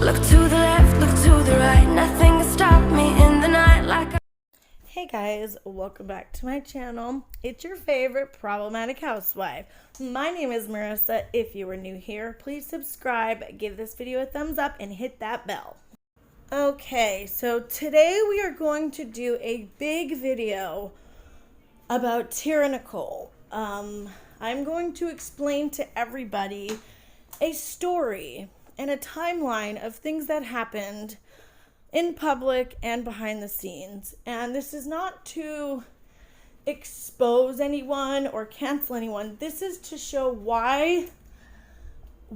Look to the left, look to the right. Nothing can stop me in the night like I... Hey guys, welcome back to my channel. It's your favorite problematic housewife. My name is Marissa. If you are new here, please subscribe, give this video a thumbs up, and hit that bell. Okay, so today we are going to do a big video about Tyra Nicholee. I'm going to explain to everybody a story and a timeline of things that happened in public and behind the scenes. And this is not to expose anyone or cancel anyone. This is to show why,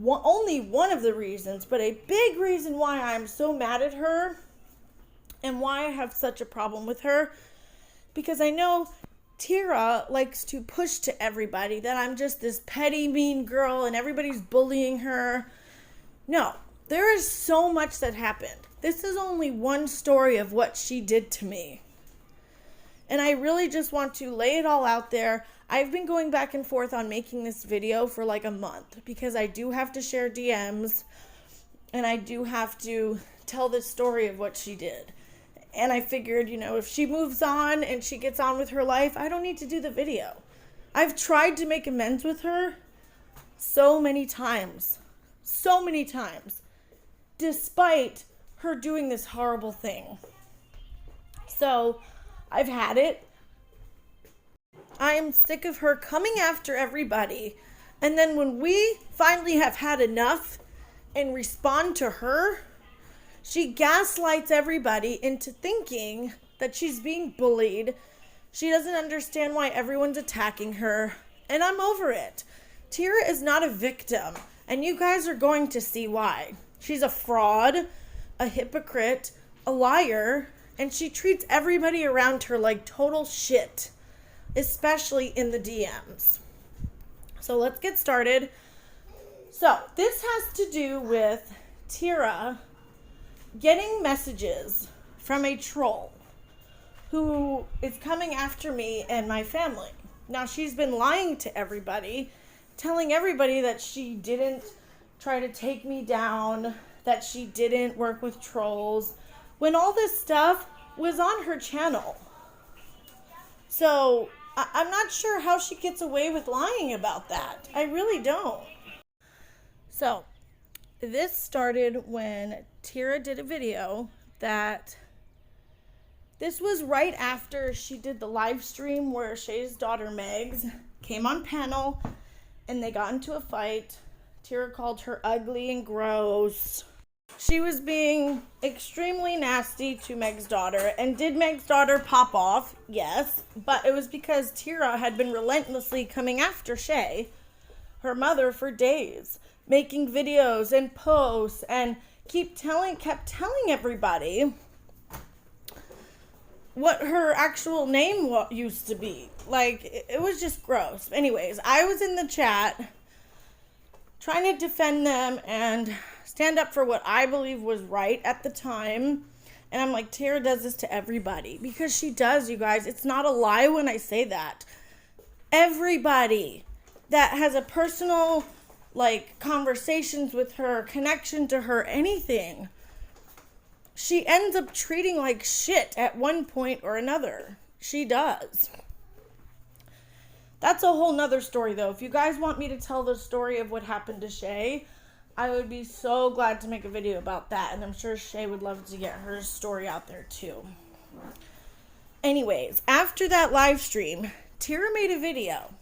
only one of the reasons, but a big reason why I'm so mad at her and why I have such a problem with her. Because I know Tyra likes to push to everybody that I'm just this petty, mean girl and everybody's bullying her. No, there is so much that happened. This is only one story of what she did to me. And I really just want to lay it all out there. I've been going back and forth on making this video for like a month because I do have to share DMs and I do have to tell the story of what she did. And I figured, if she moves on and she gets on with her life, I don't need to do the video. I've tried to make amends with her so many times, despite her doing this horrible thing. So I've had it. I am sick of her coming after everybody. And then when we finally have had enough and respond to her, she gaslights everybody into thinking that she's being bullied. She doesn't understand why everyone's attacking her. And I'm over it. Tyra is not a victim. And you guys are going to see why. She's a fraud, a hypocrite, a liar, and she treats everybody around her like total shit, especially in the DMs. So let's get started. So this has to do with Tyra getting messages from a troll who is coming after me and my family. Now, she's been lying to everybody, telling everybody that she didn't try to take me down, that she didn't work with trolls, when all this stuff was on her channel. So I'm not sure how she gets away with lying about that. I really don't. So this started when Tyra did a video that this was right after she did the live stream where Shay's daughter Megs came on panel and they got into a fight. Tyra called her ugly and gross. She was being extremely nasty to Meg's daughter. And did Meg's daughter pop off? Yes. But it was because Tyra had been relentlessly coming after Shay, her mother, for days, making videos and posts and kept telling everybody what her actual name used to be. Like, it was just gross. Anyways, I was in the chat trying to defend them and stand up for what I believe was right at the time. And I'm like, Tyra does this to everybody. Because she does, you guys. It's not a lie when I say that. Everybody that has a personal, conversations with her, connection to her, anything, she ends up treating like shit at one point or another. She does. That's a whole nother story, though. If you guys want me to tell the story of what happened to Shay, I would be so glad to make a video about that. And I'm sure Shay would love to get her story out there, too. Anyways, after that live stream, Tyra made a video.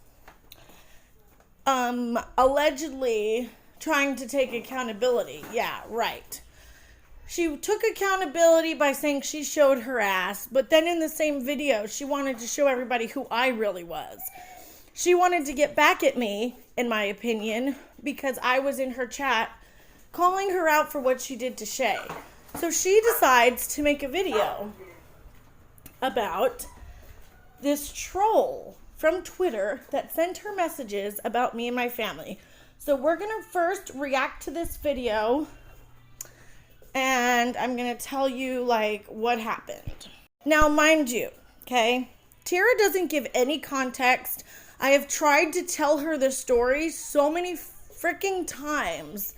Allegedly trying to take accountability. Yeah, right. She took accountability by saying she showed her ass. But then in the same video, she wanted to show everybody who I really was. She wanted to get back at me, in my opinion, because I was in her chat calling her out for what she did to Shay. So she decides to make a video about this troll from Twitter that sent her messages about me and my family. So we're going to first react to this video, and I'm going to tell you, what happened. Now, mind you, okay, Tyra doesn't give any context. I have tried to tell her the story so many freaking times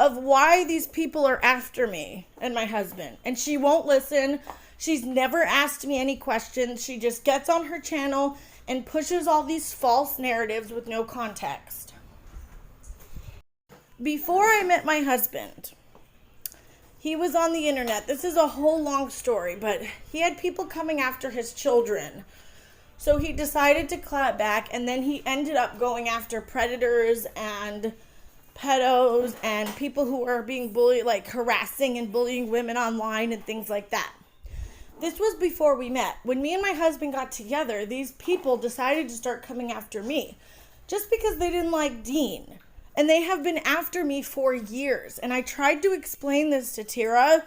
of why these people are after me and my husband. And she won't listen. She's never asked me any questions. She just gets on her channel and pushes all these false narratives with no context. Before I met my husband, he was on the internet. This is a whole long story, but he had people coming after his children. So he decided to clap back, and then he ended up going after predators and pedos and people who are being bullied, like harassing and bullying women online and things like that. This was before we met. When me and my husband got together, these people decided to start coming after me just because they didn't like Dean. And they have been after me for years. And I tried to explain this to Tyra,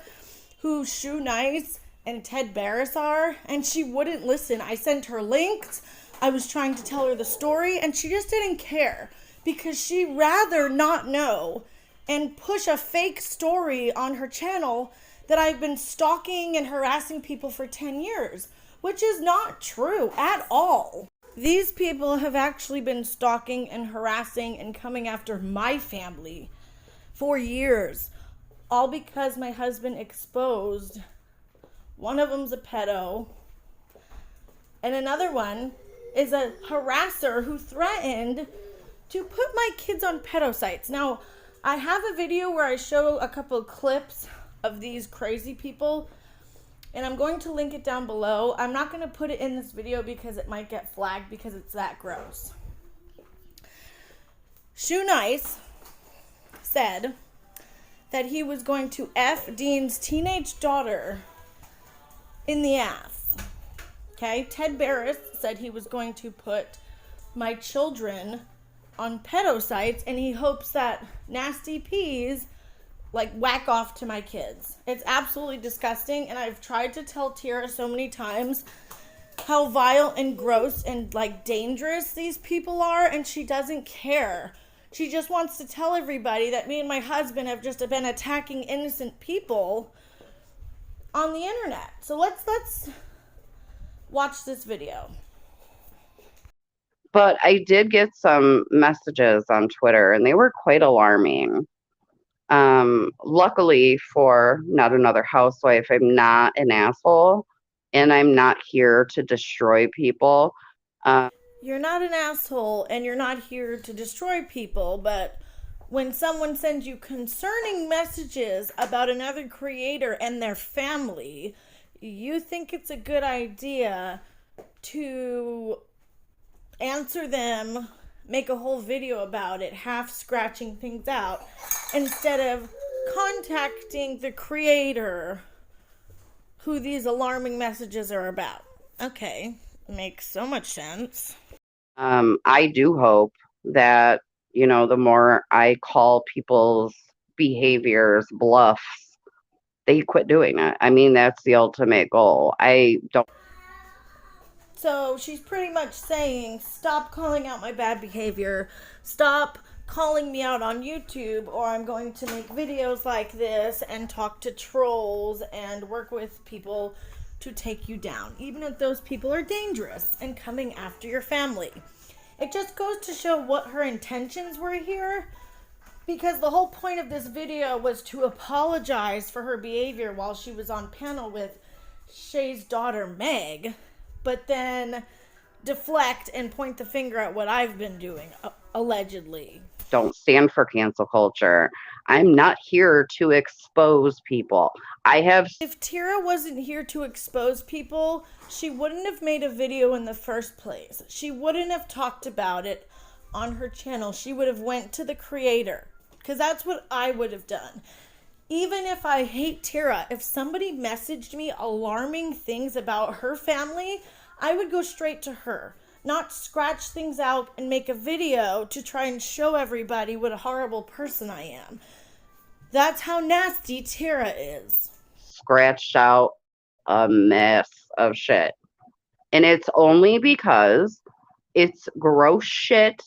who shoenice and Ted Barrus are, and she wouldn't listen. I sent her links. I was trying to tell her the story, and she just didn't care because she'd rather not know and push a fake story on her channel that I've been stalking and harassing people for 10 years, which is not true at all. These people have actually been stalking and harassing and coming after my family for years, all because my husband exposed. One of them's a pedo, and another one is a harasser who threatened to put my kids on pedo sites. Now, I have a video where I show a couple of clips of these crazy people, and I'm going to link it down below. I'm not going to put it in this video because it might get flagged because it's that gross. shoenice said that he was going to F Dean's teenage daughter in the ass. Okay, Ted Barrus said he was going to put my children on pedo sites, and he hopes that Nasty Peas like whack off to my kids. It's absolutely disgusting, and I've tried to tell Tyra so many times how vile and gross and like dangerous these people are, and she doesn't care. She just wants to tell everybody that me and my husband have just been attacking innocent people on the internet. So let's watch this video. But I did get some messages on Twitter, and they were quite alarming. Luckily for Not Another Housewife, I'm not an asshole, and I'm not here to destroy people. You're not an asshole, and you're not here to destroy people, but when someone sends you concerning messages about another creator and their family, you think it's a good idea to answer them, make a whole video about it, half scratching things out, instead of contacting the creator who these alarming messages are about. Okay, makes so much sense. I do hope that, you know, the more I call people's behaviors bluffs, they quit doing it. I mean, that's the ultimate goal. I don't. So she's pretty much saying, stop calling out my bad behavior, stop calling me out on YouTube, or I'm going to make videos like this and talk to trolls and work with people to take you down, even if those people are dangerous and coming after your family. It just goes to show what her intentions were here, because the whole point of this video was to apologize for her behavior while she was on panel with Shay's daughter Meg, but then deflect and point the finger at what I've been doing, allegedly. Don't stand for cancel culture. I'm not here to expose people. If Tyra wasn't here to expose people, she wouldn't have made a video in the first place. She wouldn't have talked about it on her channel. She would have went to the creator, because that's what I would have done. Even if I hate Tyra, if somebody messaged me alarming things about her family, I would go straight to her, not scratch things out and make a video to try and show everybody what a horrible person I am. That's how nasty Tyra is. Scratched out a mess of shit. And it's only because it's gross shit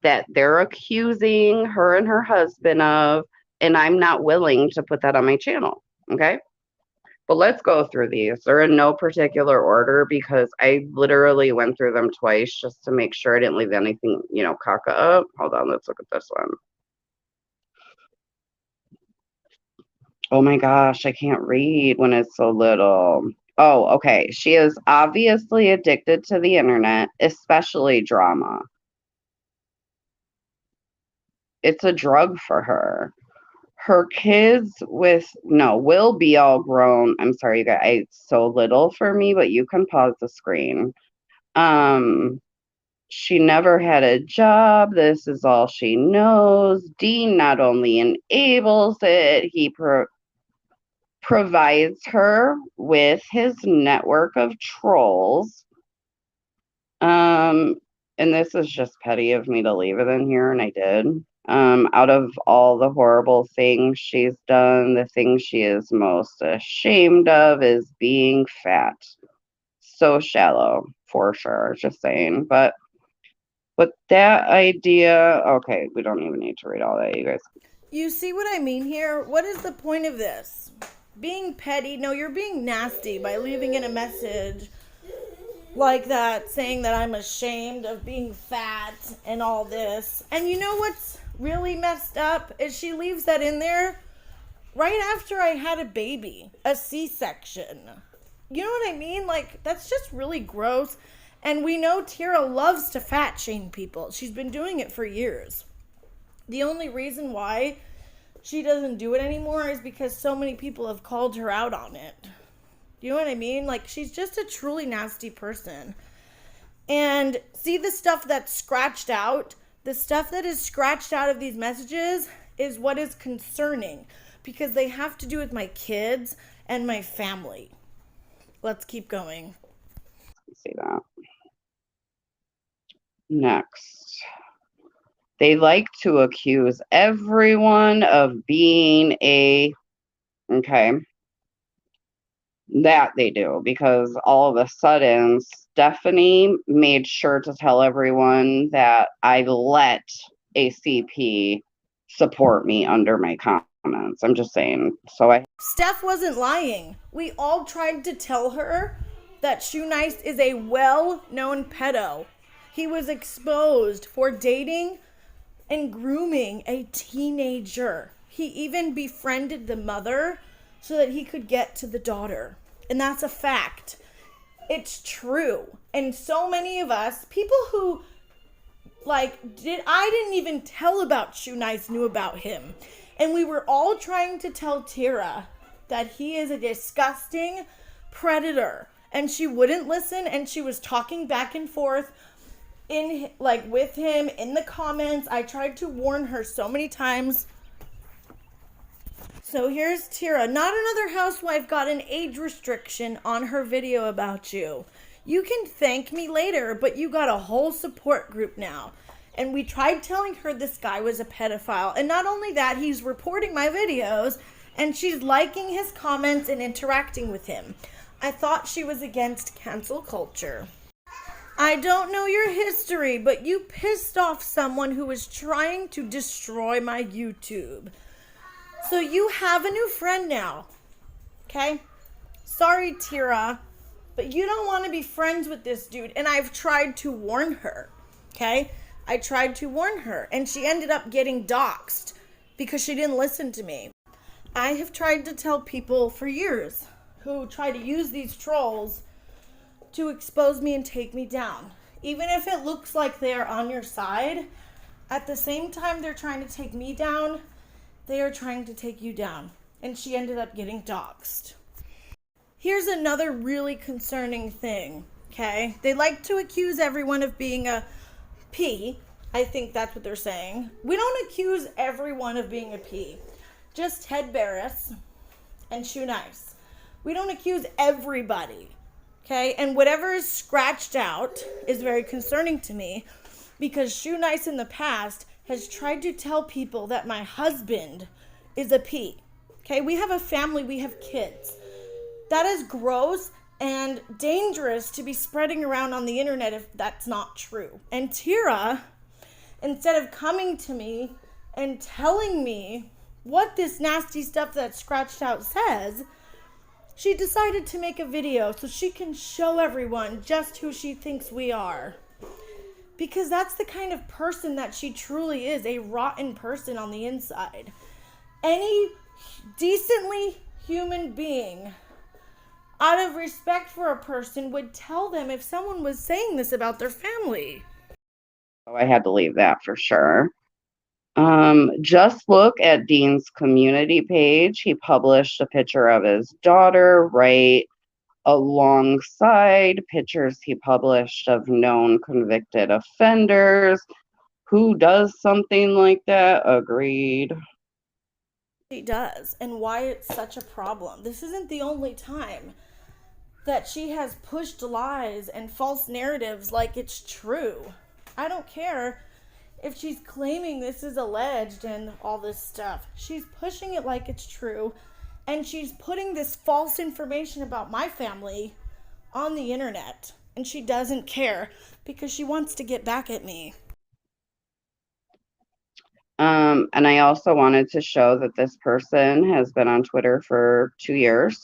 that they're accusing her and her husband of, and I'm not willing to put that on my channel, okay? But let's go through these. They're in no particular order because I literally went through them twice just to make sure I didn't leave anything, you know, caca up. Hold on, let's look at this one. Oh my gosh, I can't read when it's so little. Oh, okay. She is obviously addicted to the internet, especially drama. It's a drug for her. Her kids will be all grown. I'm sorry, you guys, it's so little for me, but you can pause the screen. She never had a job. This is all she knows. Dean not only enables it, he provides her with his network of trolls. And this is just petty of me to leave it in here, and I did. Out of all the horrible things she's done, the thing she is most ashamed of is being fat. So shallow, for sure. Just saying. But that idea, okay, we don't even need to read all that, you guys. You see what I mean here? What is the point of this? Being petty? No, you're being nasty by leaving in a message like that, saying that I'm ashamed of being fat and all this. And you know what's really messed up is she leaves that in there right after I had a baby, a C-section. You know what I mean? Like, that's just really gross. And we know Tyra loves to fat shame people. She's been doing it for years. The only reason why she doesn't do it anymore is because so many people have called her out on it. You know what I mean? Like, she's just a truly nasty person. And see the stuff that's scratched out? The stuff that is scratched out of these messages is what is concerning, because they have to do with my kids and my family. Let's keep going. See that. Next. They like to accuse everyone of being okay. That they do, because all of a sudden Stephanie made sure to tell everyone that I let a CP support me under my comments. I'm just saying. Steph wasn't lying. We all tried to tell her that Shoenice is a well-known pedo. He was exposed for dating and grooming a teenager. He even befriended the mother so that he could get to the daughter. And that's a fact. It's true. And so many of us, people who I didn't even tell about Shoenice knew about him. And we were all trying to tell Tyra that he is a disgusting predator. And she wouldn't listen, and she was talking back and forth with him in the comments. I tried to warn her so many times. So here's Tyra. Not another housewife got an age restriction on her video about you. You can thank me later, but you got a whole support group now. And we tried telling her this guy was a pedophile. And not only that, he's reporting my videos, and she's liking his comments and interacting with him. I thought she was against cancel culture. I don't know your history, but you pissed off someone who was trying to destroy my YouTube. So you have a new friend now, okay? Sorry, Tyra, but you don't want to be friends with this dude. And I've tried to warn her, okay? I tried to warn her, and she ended up getting doxxed because she didn't listen to me. I have tried to tell people for years who try to use these trolls to expose me and take me down. Even if it looks like they're on your side, at the same time they're trying to take me down, they are trying to take you down. And she ended up getting doxxed. Here's another really concerning thing, okay? They like to accuse everyone of being a P. I think that's what they're saying. We don't accuse everyone of being a P. Just head barrus and shoenice. We don't accuse everybody, okay? And whatever is scratched out is very concerning to me, because Shoenice in the past has tried to tell people that my husband is a P, okay? We have a family, we have kids. That is gross and dangerous to be spreading around on the internet if that's not true. And Tyra, instead of coming to me and telling me what this nasty stuff that's scratched out says, she decided to make a video so she can show everyone just who she thinks we are. Because that's the kind of person that she truly is, a rotten person on the inside. Any decently human being, out of respect for a person, would tell them if someone was saying this about their family. So I had to leave that for sure. Just look at Dean's community page. He published a picture of his daughter right alongside pictures he published of known convicted offenders. Who does something like that? Agreed. She does, and why it's such a problem. This isn't the only time that she has pushed lies and false narratives like it's true. I don't care if she's claiming this is alleged and all this stuff. She's pushing it like it's true, and she's putting this false information about my family on the internet, and she doesn't care because she wants to get back at me. And I also wanted to show that this person has been on Twitter for 2 years.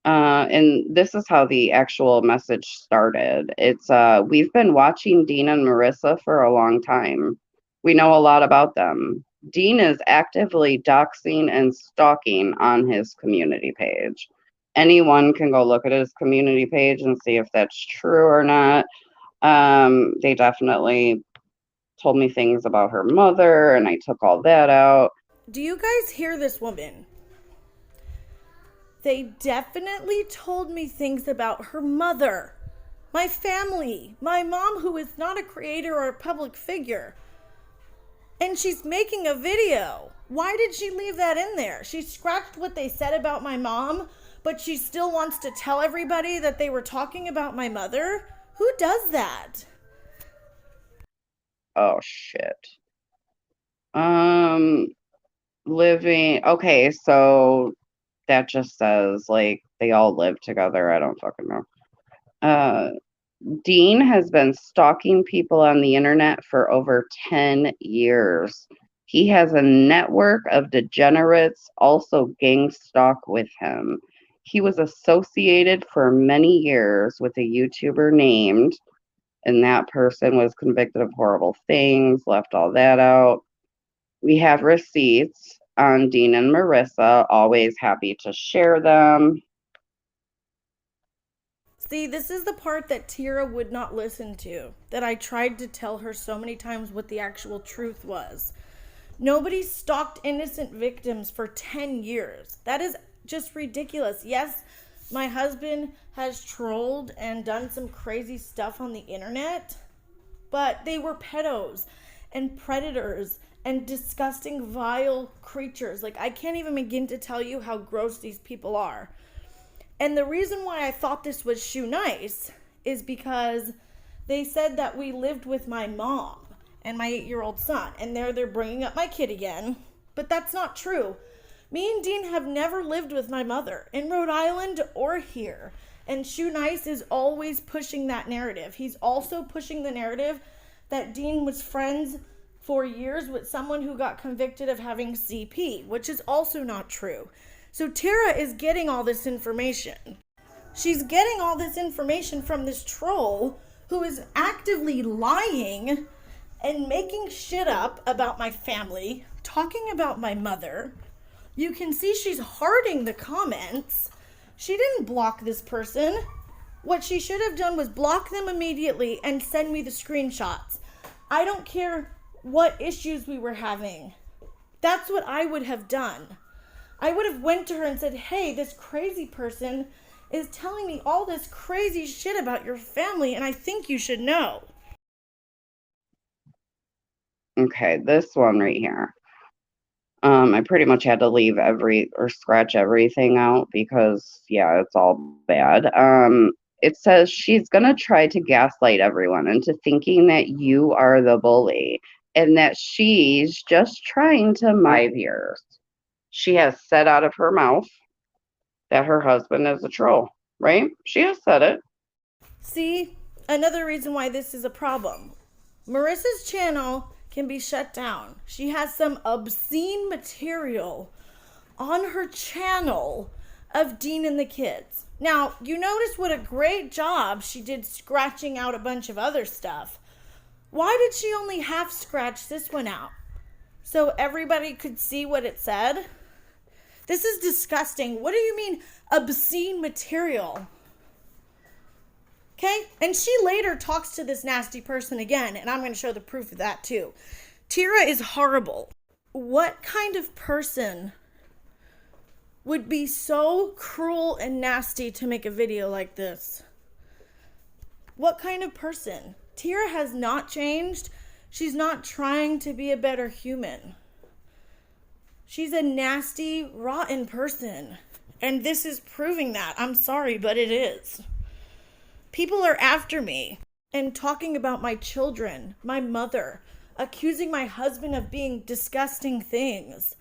And this is how the actual message started. It's we've been watching Dean and Marissa for a long time. We know a lot about them. Dean is actively doxing and stalking on his community page. Anyone can go look at his community page and see if that's true or not. They definitely told me things about her mother, and I took all that out. Do you guys hear this woman? They definitely told me things about her mother, my family, my mom, who is not a creator or a public figure. And she's making a video. Why did she leave that in there? She scratched what they said about my mom, but she still wants to tell everybody that they were talking about my mother? Who does that? Oh shit. Living. Okay, so that just says like they all live together. I don't fucking know. Dean has been stalking people on the internet for over 10 years. He has a network of degenerates also gang stalk with him. He was associated for many years with a YouTuber named, and that person was convicted of horrible things, left all that out. We have receipts on Dean and Marissa, always happy to share them. See, this is the part that Tyra would not listen to, that I tried to tell her so many times what the actual truth was. Nobody stalked innocent victims for 10 years. That is just ridiculous. Yes, my husband has trolled and done some crazy stuff on the internet, but they were pedos and predators and disgusting, vile creatures. Like, I can't even begin to tell you how gross these people are. And the reason why I thought this was shoenice is because they said that we lived with my mom and my 8-year-old son. And they're bringing up my kid again. But that's not true. Me and Dean have never lived with my mother in Rhode Island or here. And shoenice is always pushing that narrative. He's also pushing the narrative that Dean was friends for years with someone who got convicted of having CP, which is also not true. So Tyra is getting all this information. She's getting all this information from this troll who is actively lying and making shit up about my family, talking about my mother. You can see she's hearting the comments. She didn't block this person. What she should have done was block them immediately and send me the screenshots. I don't care what issues we were having. That's what I would have done. I would have went to her and said, hey, this crazy person is telling me all this crazy shit about your family, and I think you should know. Okay, this one right here. I pretty much had to leave scratch everything out because, yeah, it's all bad. It says she's going to try to gaslight everyone into thinking that you are the bully and that she's just trying to 5 years. She has said out of her mouth that her husband is a troll, right? She has said it. See, another reason why this is a problem. Marissa's channel can be shut down. She has some obscene material on her channel of Dean and the kids. Now, you notice what a great job she did scratching out a bunch of other stuff. Why did she only half scratch this one out? So everybody could see what it said? This is disgusting. What do you mean obscene material? Okay? And she later talks to this nasty person again, and I'm going to show the proof of that too. Tyra is horrible. What kind of person would be so cruel and nasty to make a video like this? What kind of person? Tyra has not changed. She's not trying to be a better human. She's a nasty, rotten person. And this is proving that. I'm sorry, but it is. People are after me and talking about my children, my mother, accusing my husband of being disgusting things.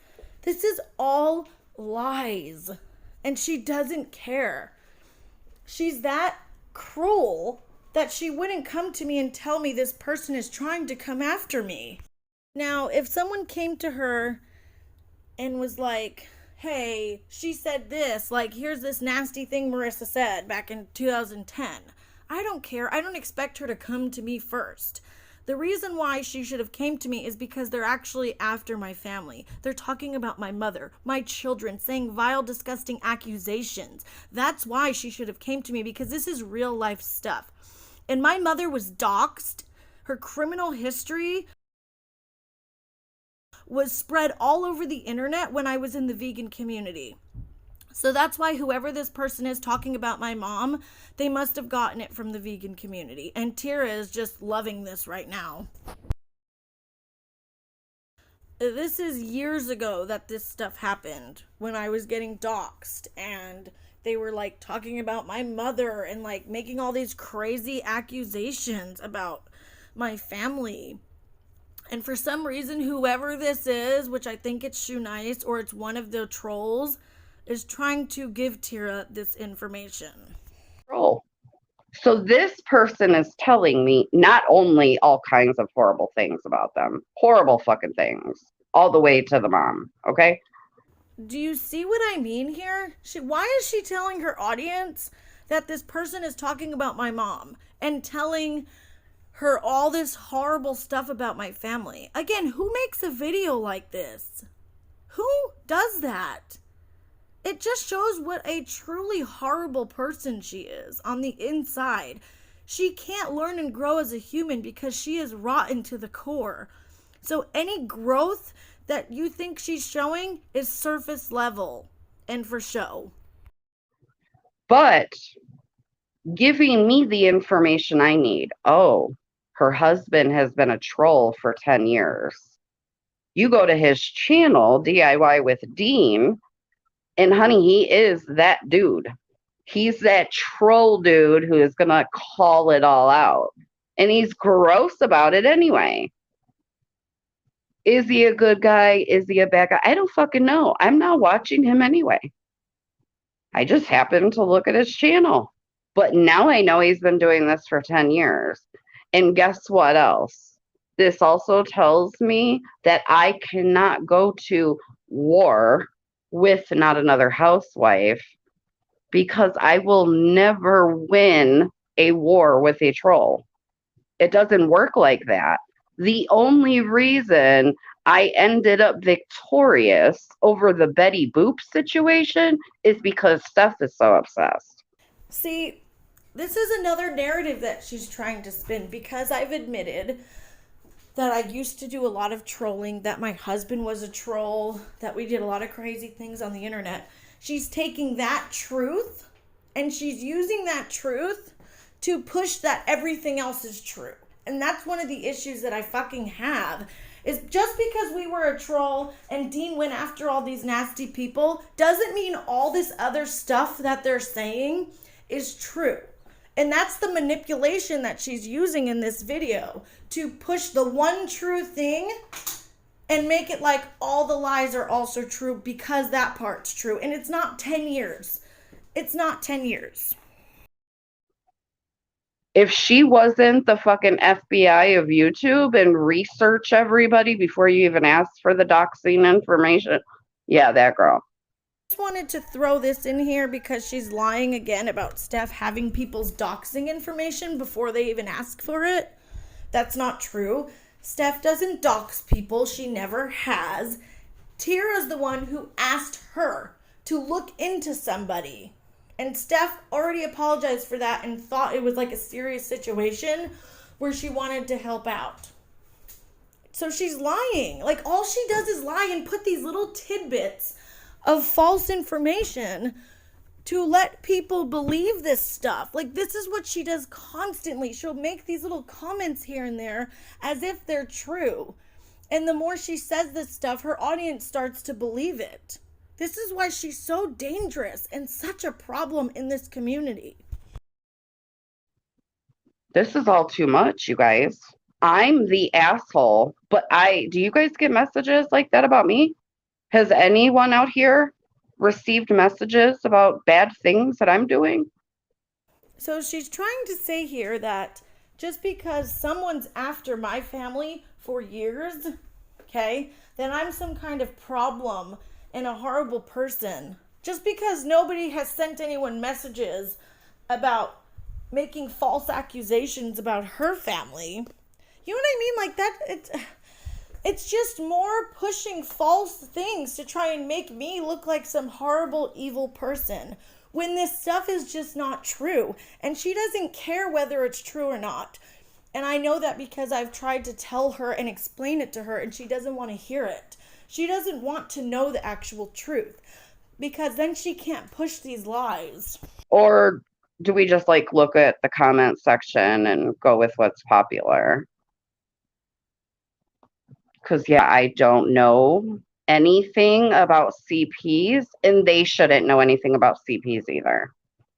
This is all lies. And she doesn't care. She's that cruel that she wouldn't come to me and tell me this person is trying to come after me. Now, if someone came to her and was like, hey, she said this, like, here's this nasty thing Marissa said back in 2010. I don't care. I don't expect her to come to me first. The reason why she should have came to me is because they're actually after my family. They're talking about my mother, my children, saying vile, disgusting accusations. That's why she should have came to me, because this is real life stuff. And my mother was doxxed. Her criminal history was spread all over the internet when I was in the vegan community. So that's why whoever this person is talking about my mom, they must have gotten it from the vegan community. And Tyra is just loving this right now. This is years ago that this stuff happened, when I was getting doxxed and they were like talking about my mother and like making all these crazy accusations about my family. And for some reason, whoever this is, which I think it's Shoenice or it's one of the trolls, is trying to give Tyra this information. Oh, so this person is telling me not only all kinds of horrible things about them, horrible fucking things, all the way to the mom, okay? Do you see what I mean here? Why is she telling her audience that this person is talking about my mom and telling her all this horrible stuff about my family? Again, who makes a video like this? Who does that? It just shows what a truly horrible person she is on the inside. She can't learn and grow as a human because she is rotten to the core. So any growth that you think she's showing is surface level and for show. But giving me the information I need. Oh, her husband has been a troll for 10 years. You go to his channel, DIY with Dean, and honey, he is that dude. He's that troll dude who is going to call it all out. And he's gross about it anyway. Is he a good guy? Is he a bad guy? I don't fucking know. I'm not watching him anyway. I just happened to look at his channel. But now I know he's been doing this for 10 years. And guess what else? This also tells me that I cannot go to war with Not Another Housewife, because I will never win a war with a troll. It doesn't work like that. The only reason I ended up victorious over the Betty Boop situation is because Steph is so obsessed. See, this is another narrative that she's trying to spin, because I've admitted that I used to do a lot of trolling, that my husband was a troll, that we did a lot of crazy things on the internet. She's taking that truth and she's using that truth to push that everything else is true. And that's one of the issues that I fucking have, is just because we were a troll and Dean went after all these nasty people doesn't mean all this other stuff that they're saying is true. And that's the manipulation that she's using in this video, to push the one true thing and make it like all the lies are also true because that part's true. And it's not 10 years. It's not 10 years. If she wasn't the fucking FBI of YouTube and research everybody before you even ask for the doxing information, yeah, that girl. Just wanted to throw this in here because she's lying again about Steph having people's doxing information before they even ask for it. That's not true. Steph doesn't dox people. She never has. Tyra's the one who asked her to look into somebody. And Steph already apologized for that and thought it was like a serious situation where she wanted to help out. So she's lying. Like, all she does is lie and put these little tidbits of false information to let people believe this stuff. Like, this is what she does constantly. She'll make these little comments here and there as if they're true. And the more she says this stuff, her audience starts to believe it. This is why she's so dangerous and such a problem in this community. This is all too much, you guys. I'm the asshole, but do you guys get messages like that about me? Has anyone out here received messages about bad things that I'm doing? So she's trying to say here that just because someone's after my family for years, okay, then I'm some kind of problem and a horrible person. Just because nobody has sent anyone messages about making false accusations about her family. You know what I mean? Like that, it's just more pushing false things to try and make me look like some horrible, evil person when this stuff is just not true. And she doesn't care whether it's true or not. And I know that because I've tried to tell her and explain it to her, and she doesn't want to hear it. She doesn't want to know the actual truth because then she can't push these lies. Or do we just like look at the comment section and go with what's popular? Because, yeah, I don't know anything about CPs, and they shouldn't know anything about CPs either.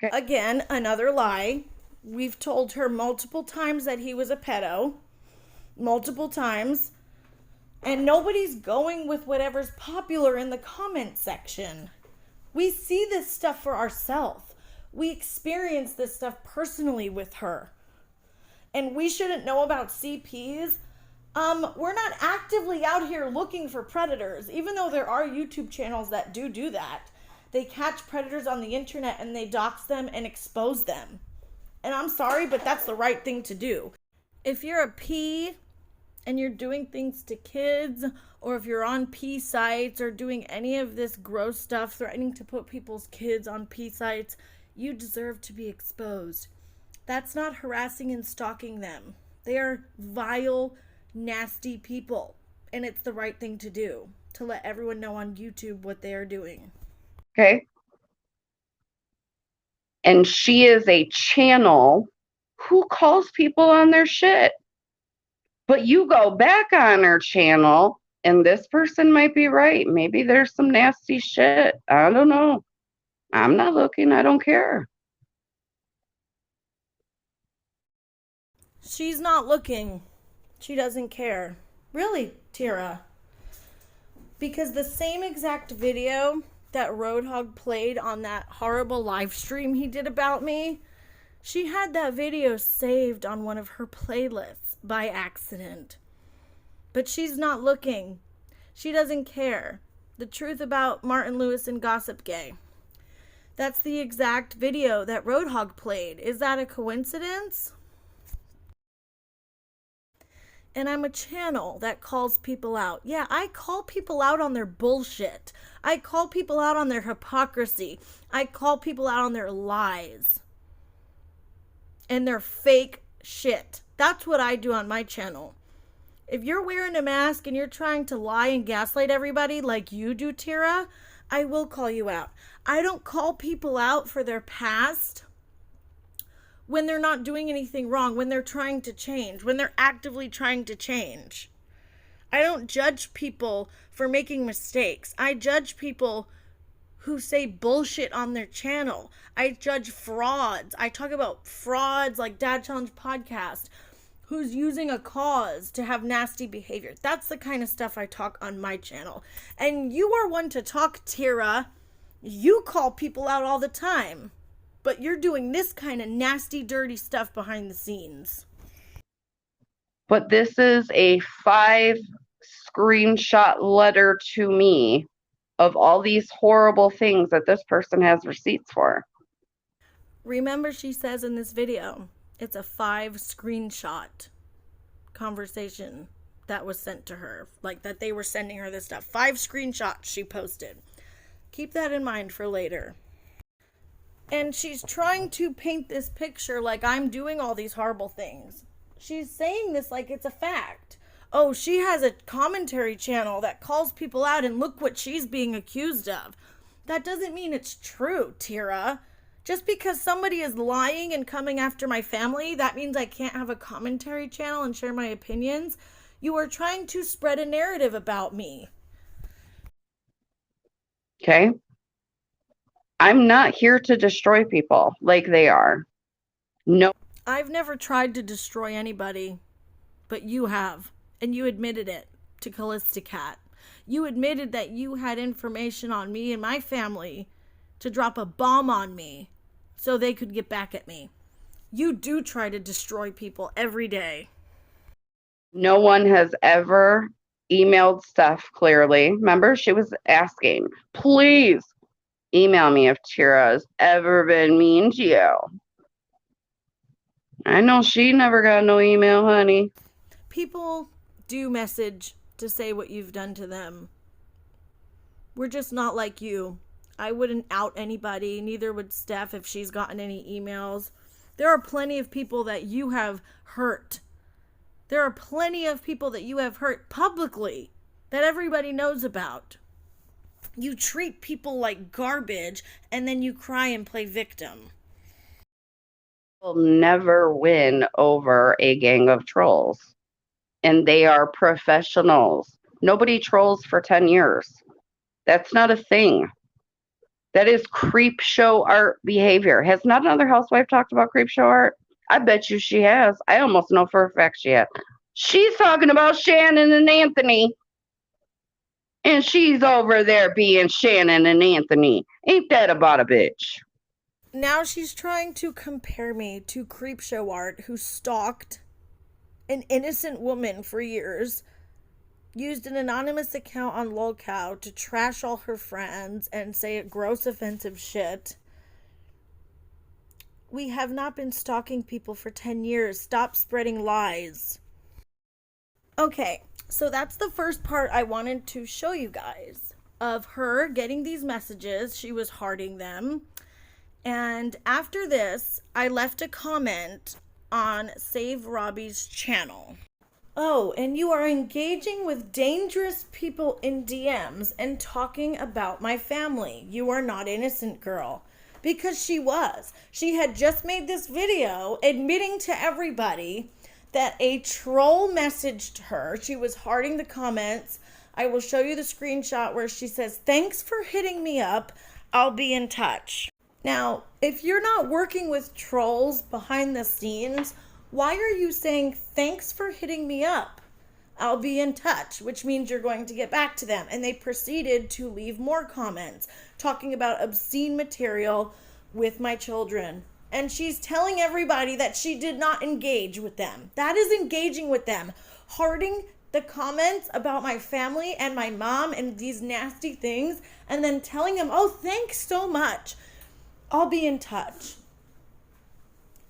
Okay. Again, another lie. We've told her multiple times that he was a pedo. Multiple times. And nobody's going with whatever's popular in the comment section. We see this stuff for ourselves. We experience this stuff personally with her. And we shouldn't know about CPs. We're not actively out here looking for predators, even though there are YouTube channels that do that. They catch predators on the internet and they dox them and expose them. And I'm sorry, but that's the right thing to do. If you're a P and you're doing things to kids, or if you're on P sites or doing any of this gross stuff, threatening to put people's kids on P sites, you deserve to be exposed. That's not harassing and stalking them. They are vile, nasty people, and it's the right thing to do to let everyone know on YouTube what they are doing. Okay. And she is a channel who calls people on their shit. But you go back on her channel and this person might be right. Maybe there's some nasty shit. I don't know. I'm not looking. I don't care. She's not looking. She doesn't care. Really, Tyra. Because the same exact video that Roadhog played on that horrible live stream he did about me, she had that video saved on one of her playlists by accident. But she's not looking. She doesn't care. The truth about Martin Lewis and Gossip Gay. That's the exact video that Roadhog played. Is that a coincidence? And I'm a channel that calls people out. Yeah, I call people out on their bullshit. I call people out on their hypocrisy. I call people out on their lies. And their fake shit. That's what I do on my channel. If you're wearing a mask and you're trying to lie and gaslight everybody like you do, Tyra, I will call you out. I don't call people out for their past when they're not doing anything wrong, when they're trying to change, when they're actively trying to change. I don't judge people for making mistakes. I judge people who say bullshit on their channel. I judge frauds. I talk about frauds like Dad Challenge Podcast, who's using a cause to have nasty behavior. That's the kind of stuff I talk on my channel. And you are one to talk, Tyra. You call people out all the time. But you're doing this kind of nasty, dirty stuff behind the scenes. But this is a 5 screenshot letter to me of all these horrible things that this person has receipts for. Remember, she says in this video, it's a 5 screenshot conversation that was sent to her. Like that they were sending her this stuff. 5 screenshots she posted. Keep that in mind for later. And she's trying to paint this picture like I'm doing all these horrible things. She's saying this like it's a fact. Oh, she has a commentary channel that calls people out and look what she's being accused of. That doesn't mean it's true, Tyra. Just because somebody is lying and coming after my family, that means I can't have a commentary channel and share my opinions. You are trying to spread a narrative about me. Okay? I'm not here to destroy people like they are. No. I've never tried to destroy anybody, but you have. And you admitted it to Callista Cat. You admitted that you had information on me and my family to drop a bomb on me so they could get back at me. You do try to destroy people every day. No one has ever emailed Steph clearly. Remember, she was asking, please email me if Tyra has ever been mean to you. I know she never got no email, honey. People do message to say what you've done to them. We're just not like you. I wouldn't out anybody, neither would Steph if she's gotten any emails. There are plenty of people that you have hurt. There are plenty of people that you have hurt publicly that everybody knows about. You treat people like garbage and then you cry and play victim. Will never win over a gang of trolls. And they are professionals. Nobody trolls for 10 years. That's not a thing. That is creep show art behavior. Has not another housewife talked about creep show art? I bet you she has. I almost know for a fact she has. She's talking about Shannon and Anthony. And she's over there being Shannon and Anthony. Ain't that about a bitch? Now she's trying to compare me to creep show art who stalked an innocent woman for years, used an anonymous account on LolCow to trash all her friends and say gross offensive shit. We have not been stalking people for 10 years. Stop spreading lies. Okay, so that's the first part I wanted to show you guys of her getting these messages. She was hearting them. And after this, I left a comment on Save Robbie's channel. Oh, and you are engaging with dangerous people in DMs and talking about my family. You are not innocent, girl. Because she was. She had just made this video admitting to everybody that a troll messaged her. She was hearting the comments. I will show you the screenshot where she says, "Thanks for hitting me up. I'll be in touch." Now, if you're not working with trolls behind the scenes, why are you saying, "Thanks for hitting me up. I'll be in touch," which means you're going to get back to them. And they proceeded to leave more comments talking about obscene material with my children. And she's telling everybody that she did not engage with them. That is engaging with them. Hearting the comments about my family and my mom and these nasty things, and then telling them, "Oh, thanks so much. I'll be in touch."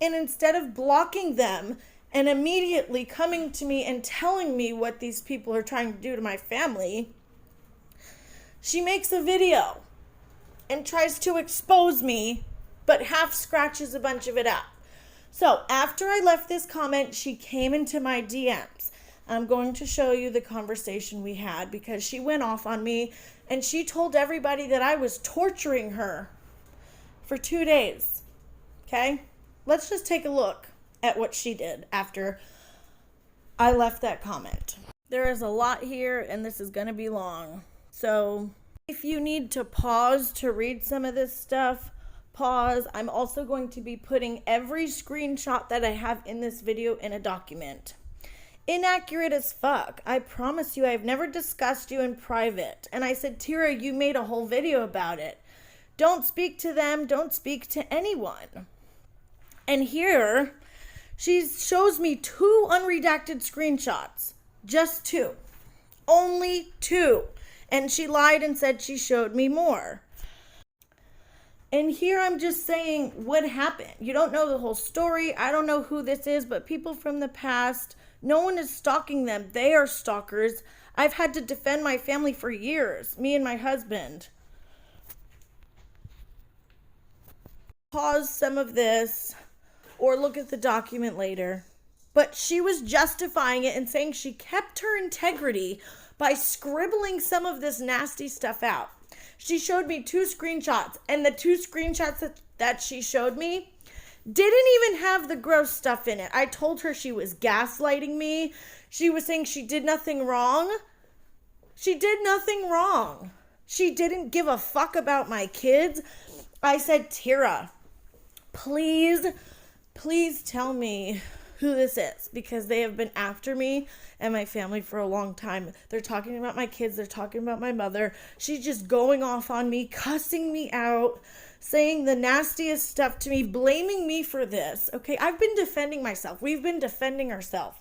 And instead of blocking them and immediately coming to me and telling me what these people are trying to do to my family, she makes a video and tries to expose me, but half scratches a bunch of it out. So after I left this comment, she came into my DMs. I'm going to show you the conversation we had because she went off on me and she told everybody that I was torturing her for 2 days. Okay? Let's just take a look at what she did after I left that comment. There is a lot here and this is going to be long. So if you need to pause to read some of this stuff, pause. I'm also going to be putting every screenshot that I have in this video in a document. Inaccurate as fuck. I promise you I've never discussed you in private. And I said, "Tyra, you made a whole video about it. Don't speak to them. Don't speak to anyone." And here, she shows me 2 unredacted screenshots. Just 2. Only 2. And she lied and said she showed me more. And here I'm just saying what happened. You don't know the whole story. I don't know who this is, but people from the past, no one is stalking them. They are stalkers. I've had to defend my family for years, me and my husband. pause some of this or look at the document later. But she was justifying it and saying she kept her integrity by scribbling some of this nasty stuff out. She showed me 2 screenshots, and the 2 screenshots that she showed me didn't even have the gross stuff in it. I told her she was gaslighting me. She was saying she did nothing wrong. She did nothing wrong. She didn't give a fuck about my kids. I said, Tyra, please tell me who this is, because they have been after me and my family for a long time. They're talking about my kids. They're talking about my mother. She's just going off on me, cussing me out, saying the nastiest stuff to me, blaming me for this. Okay, I've been defending myself. We've been defending ourselves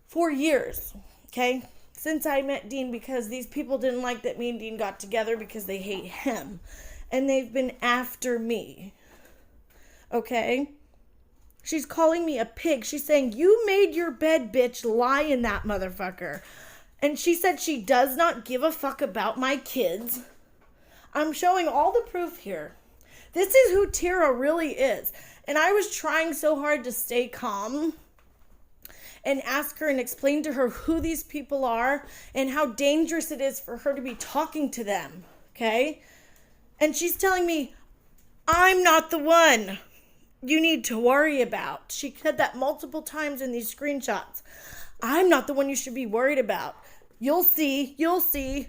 for years, okay, since I met Dean, because these people didn't like that me and Dean got together because they hate him. And they've been after me, okay? She's calling me a pig. She's saying, you made your bed, bitch. Lie in that motherfucker. And she said she does not give a fuck about my kids. I'm showing all the proof here. This is who Tyra really is. And I was trying so hard to stay calm and ask her and explain to her who these people are and how dangerous it is for her to be talking to them, okay? And she's telling me, I'm not the one you need to worry about. She said that multiple times in these screenshots. I'm not the one you should be worried about. You'll see.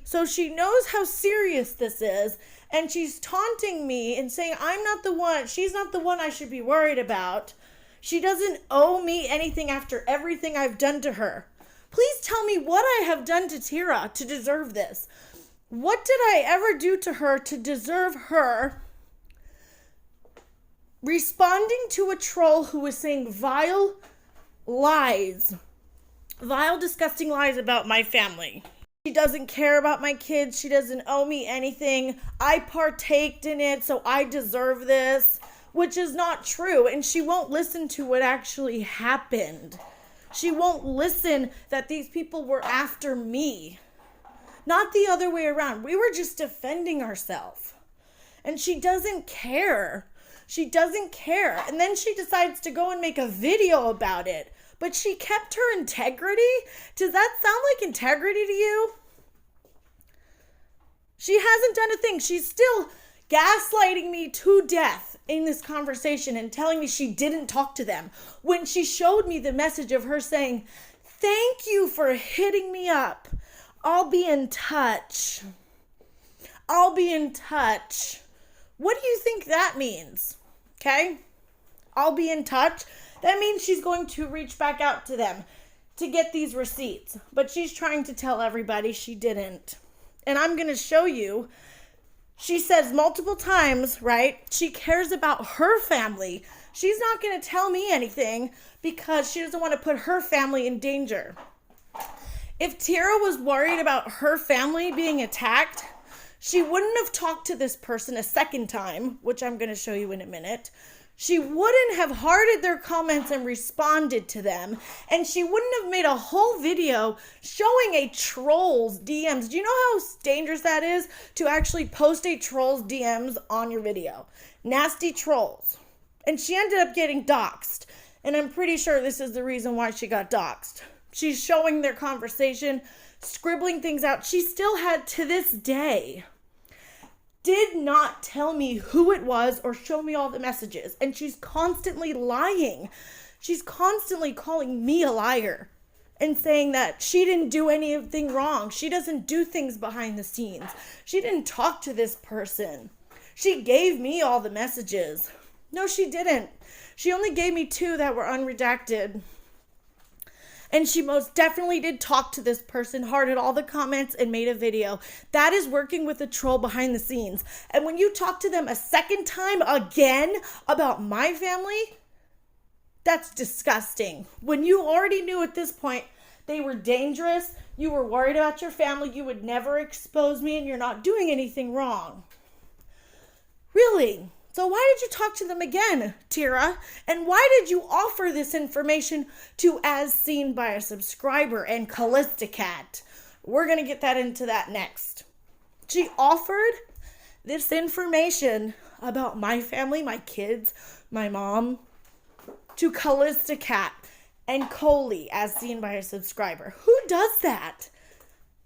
So she knows how serious this is, and she's taunting me and saying I'm not the one. She's not the one I should be worried about. She doesn't owe me anything after everything I've done to her. Please tell me what I have done to Tyra to deserve this. What did I ever do to her to deserve her responding to a troll who was saying vile lies, vile, disgusting lies about my family? She doesn't care about my kids. She doesn't owe me anything. I partaked in it, so I deserve this, which is not true. And she won't listen to what actually happened. She won't listen that these people were after me, not the other way around. We were just defending ourselves. And she doesn't care. She doesn't care. And then she decides to go and make a video about it. But she kept her integrity? Does that sound like integrity to you? She hasn't done a thing. She's still gaslighting me to death in this conversation and telling me she didn't talk to them, when she showed me the message of her saying, thank you for hitting me up. I'll be in touch. I'll be in touch. What do you think that means? Okay? I'll be in touch. That means she's going to reach back out to them to get these receipts. But she's trying to tell everybody she didn't. And I'm going to show you. She says multiple times, right? She cares about her family. She's not going to tell me anything because she doesn't want to put her family in danger. If Tyra was worried about her family being attacked, she wouldn't have talked to this person a second time, which I'm going to show you in a minute. She wouldn't have hearted their comments and responded to them. And she wouldn't have made a whole video showing a troll's DMs. Do you know how dangerous that is to actually post a troll's DMs on your video? Nasty trolls. And she ended up getting doxxed. And I'm pretty sure this is the reason why she got doxxed. She's showing their conversation, scribbling things out. She still had, to this day, did not tell me who it was or show me all the messages. And she's constantly lying. She's constantly calling me a liar and saying that she didn't do anything wrong. She doesn't do things behind the scenes. She didn't talk to this person. She gave me all the messages. No, she didn't. She only gave me 2 that were unredacted. And she most definitely did talk to this person, hearted all the comments, and made a video. That is working with a troll behind the scenes. And when you talk to them a second time again about my family, that's disgusting. When you already knew at this point they were dangerous, you were worried about your family, you would never expose me, and you're not doing anything wrong. Really? So why did you talk to them again, Tyra? And why did you offer this information to As Seen by a Subscriber and Callistacat? We're going to get into that next. She offered this information about my family, my kids, my mom, to Callista Cat and Coley, as seen by a subscriber. Who does that?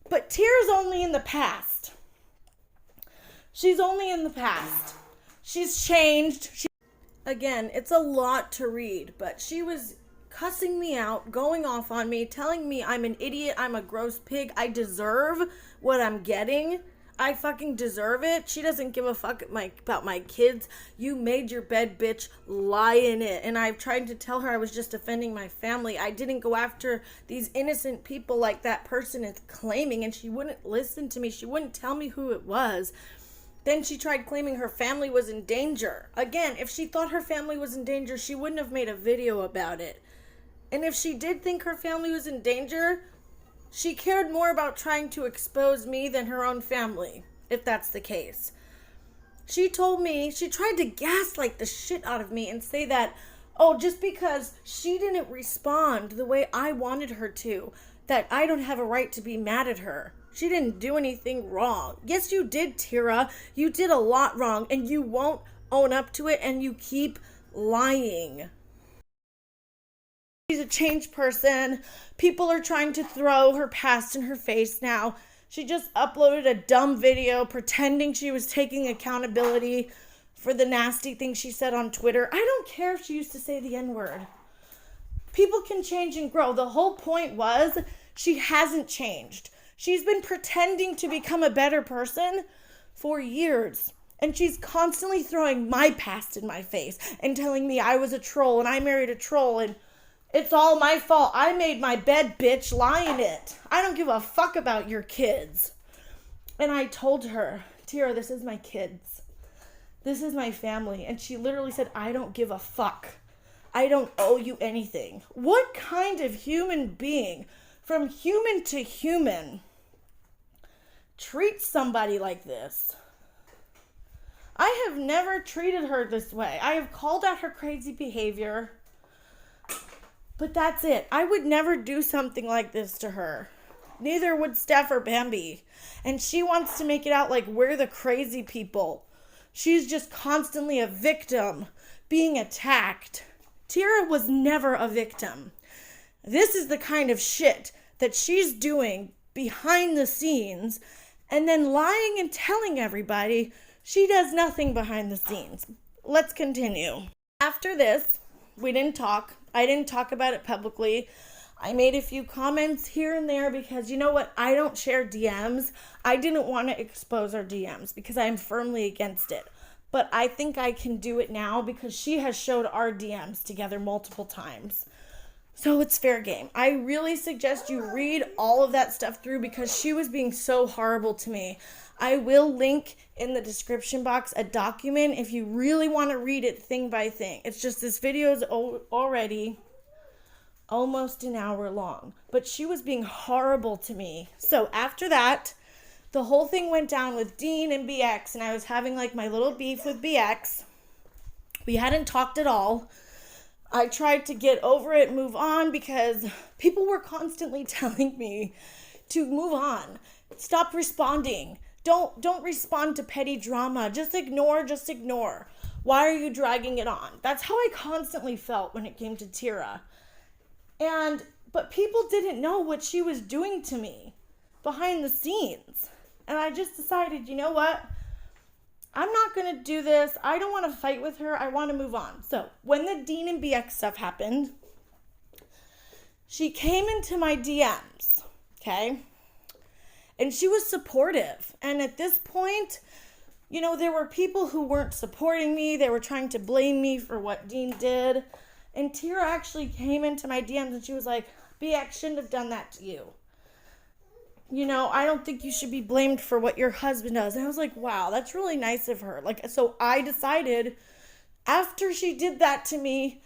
But Tyra's only in the past. She's only in the past. She's changed. Again, it's a lot to read, but she was cussing me out, going off on me, telling me I'm an idiot, I'm a gross pig, I deserve what I'm getting. I fucking deserve it. She doesn't give a fuck about my kids. You made your bed, bitch. Lie in it. And I've tried to tell her I was just defending my family. I didn't go after these innocent people like that person is claiming, and she wouldn't listen to me. She wouldn't tell me who it was. Then she tried claiming her family was in danger. Again, if she thought her family was in danger, she wouldn't have made a video about it. And if she did think her family was in danger, she cared more about trying to expose me than her own family, if that's the case. She told me, she tried to gaslight the shit out of me and say that, oh, just because she didn't respond the way I wanted her to, that I don't have a right to be mad at her. She didn't do anything wrong. Yes, you did, Tyra. You did a lot wrong, and you won't own up to it, and you keep lying. She's a changed person. People are trying to throw her past in her face now. She just uploaded a dumb video pretending she was taking accountability for the nasty thing she said on Twitter. I don't care if she used to say the N-word. People can change and grow. The whole point was she hasn't changed. She's been pretending to become a better person for years. And she's constantly throwing my past in my face and telling me I was a troll and I married a troll and it's all my fault. I made my bed, bitch. Lie in it. I don't give a fuck about your kids. And I told her, Tyra, this is my kids. This is my family. And she literally said, I don't give a fuck. I don't owe you anything. What kind of human being, from human to human, treats somebody like this? I have never treated her this way. I have called out her crazy behavior. But that's it. I would never do something like this to her. Neither would Steph or Bambi. And she wants to make it out like we're the crazy people. She's just constantly a victim, being attacked. Tyra was never a victim. This is the kind of shit that she's doing behind the scenes and then lying and telling everybody she does nothing behind the scenes. Let's continue. After this, we didn't talk. I didn't talk about it publicly. I made a few comments here and there because, you know what? I don't share DMs. I didn't want to expose our DMs because I'm firmly against it. But I think I can do it now because she has showed our DMs together multiple times. So it's fair game. I really suggest you read all of that stuff through because she was being so horrible to me. I will link in the description box a document if you really want to read it thing by thing. It's just this video is already almost an hour long. But she was being horrible to me. So after that, the whole thing went down with Dean and BX. And I was having like my little beef with BX. We hadn't talked at all. I tried to get over it, move on, because people were constantly telling me to move on. Stop responding. Don't respond to petty drama. Just ignore. Why are you dragging it on? That's how I constantly felt when it came to Tyra. But people didn't know what she was doing to me behind the scenes. And I just decided, you know what? I'm not going to do this. I don't want to fight with her. I want to move on. So when the Dean and BX stuff happened, she came into my DMs, okay? And she was supportive. And at this point, you know, there were people who weren't supporting me. They were trying to blame me for what Dean did. And Tyra actually came into my DMs and she was like, BX shouldn't have done that to you. You know, I don't think you should be blamed for what your husband does. And I was like, wow, that's really nice of her. Like, so I decided after she did that to me,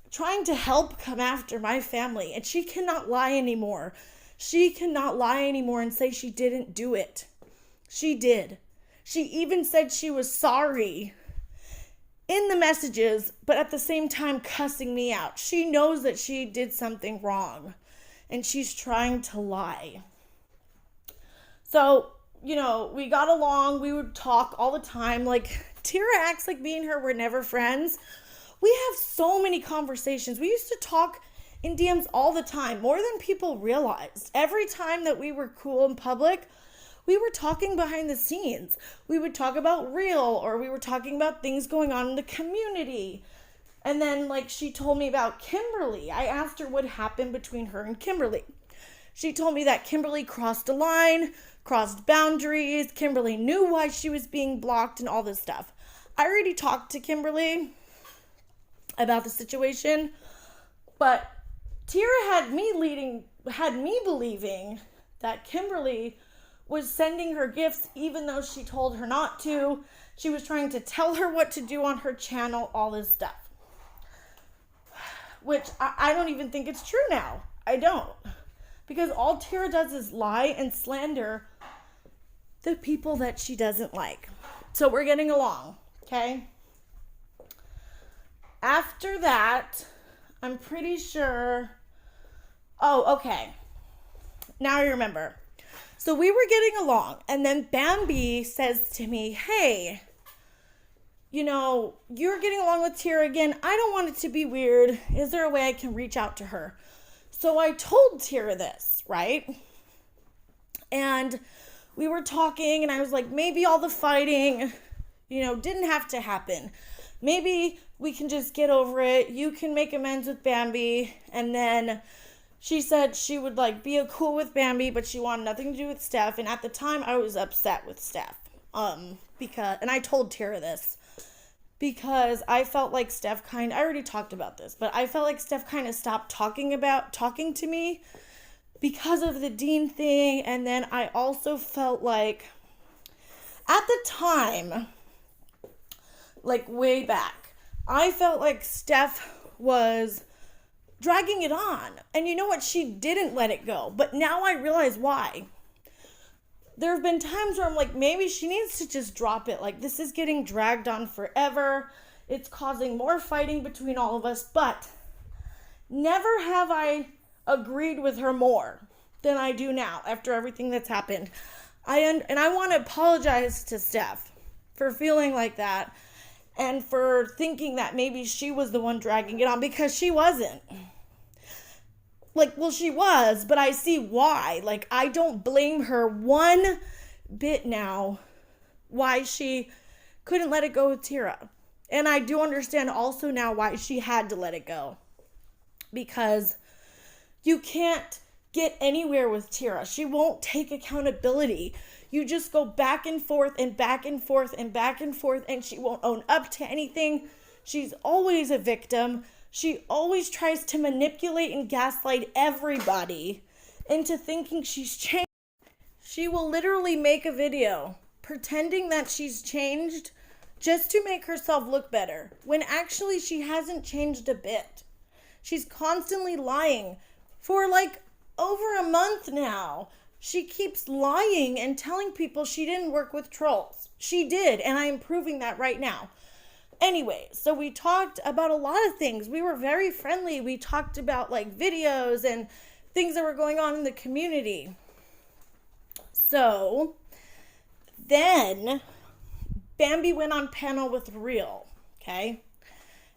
trying to help come after my family. And she cannot lie anymore. She cannot lie anymore and say she didn't do it. She did. She even said she was sorry in the messages, but at the same time cussing me out. She knows that she did something wrong and she's trying to lie. So, you know, we got along, we would talk all the time. Like, Tyra acts like me and her were never friends. We have so many conversations. We used to talk in DMs all the time, more than people realized. Every time that we were cool in public, we were talking behind the scenes. We would talk about real, or we were talking about things going on in the community. And then, like, she told me about Kimberly. I asked her what happened between her and Kimberly. She told me that Kimberly crossed a line, crossed boundaries. Kimberly knew why she was being blocked and all this stuff. I already talked to Kimberly about the situation, but Tyra had me believing that Kimberly was sending her gifts even though she told her not to. She was trying to tell her what to do on her channel, all this stuff. Which I don't even think it's true now. I don't. Because all Tyra does is lie and slander the people that she doesn't like. So we're getting along, okay? After that, I'm pretty sure... Oh, okay. Now I remember. So we were getting along, and then Bambi says to me, hey, you know, you're getting along with Tyra again. I don't want it to be weird. Is there a way I can reach out to her? So I told Tyra this, right? And we were talking, and I was like, maybe all the fighting, you know, didn't have to happen. Maybe we can just get over it. You can make amends with Bambi, and then... She said she would, like, be cool with Bambi, but she wanted nothing to do with Steph. And at the time, I was upset with Steph. And I told Tyra this. Because I felt like Steph I already talked about this, but I felt like Steph kind of stopped talking to me because of the Dean thing. And then I also felt like, at the time, like, way back, I felt like Steph was... dragging it on. And you know what? She didn't let it go. But now I realize why. There have been times where I'm like, maybe she needs to just drop it. Like, this is getting dragged on forever. It's causing more fighting between all of us. But never have I agreed with her more than I do now after everything that's happened. And I want to apologize to Steph for feeling like that and for thinking that maybe she was the one dragging it on, because she wasn't. Like, well, she was, but I see why. Like, I don't blame her one bit now why she couldn't let it go with Tyra. And I do understand also now why she had to let it go. Because you can't get anywhere with Tyra. She won't take accountability. You just go back and forth and back and forth and back and forth, and she won't own up to anything. She's always a victim. She always tries to manipulate and gaslight everybody into thinking she's changed. She will literally make a video pretending that she's changed just to make herself look better, when actually she hasn't changed a bit. She's constantly lying for like over a month now. She keeps lying and telling people she didn't work with trolls. She did, and I am proving that right now. Anyway, so we talked about a lot of things. We were very friendly. We talked about like videos and things that were going on in the community. So then Bambi went on panel with Real, okay?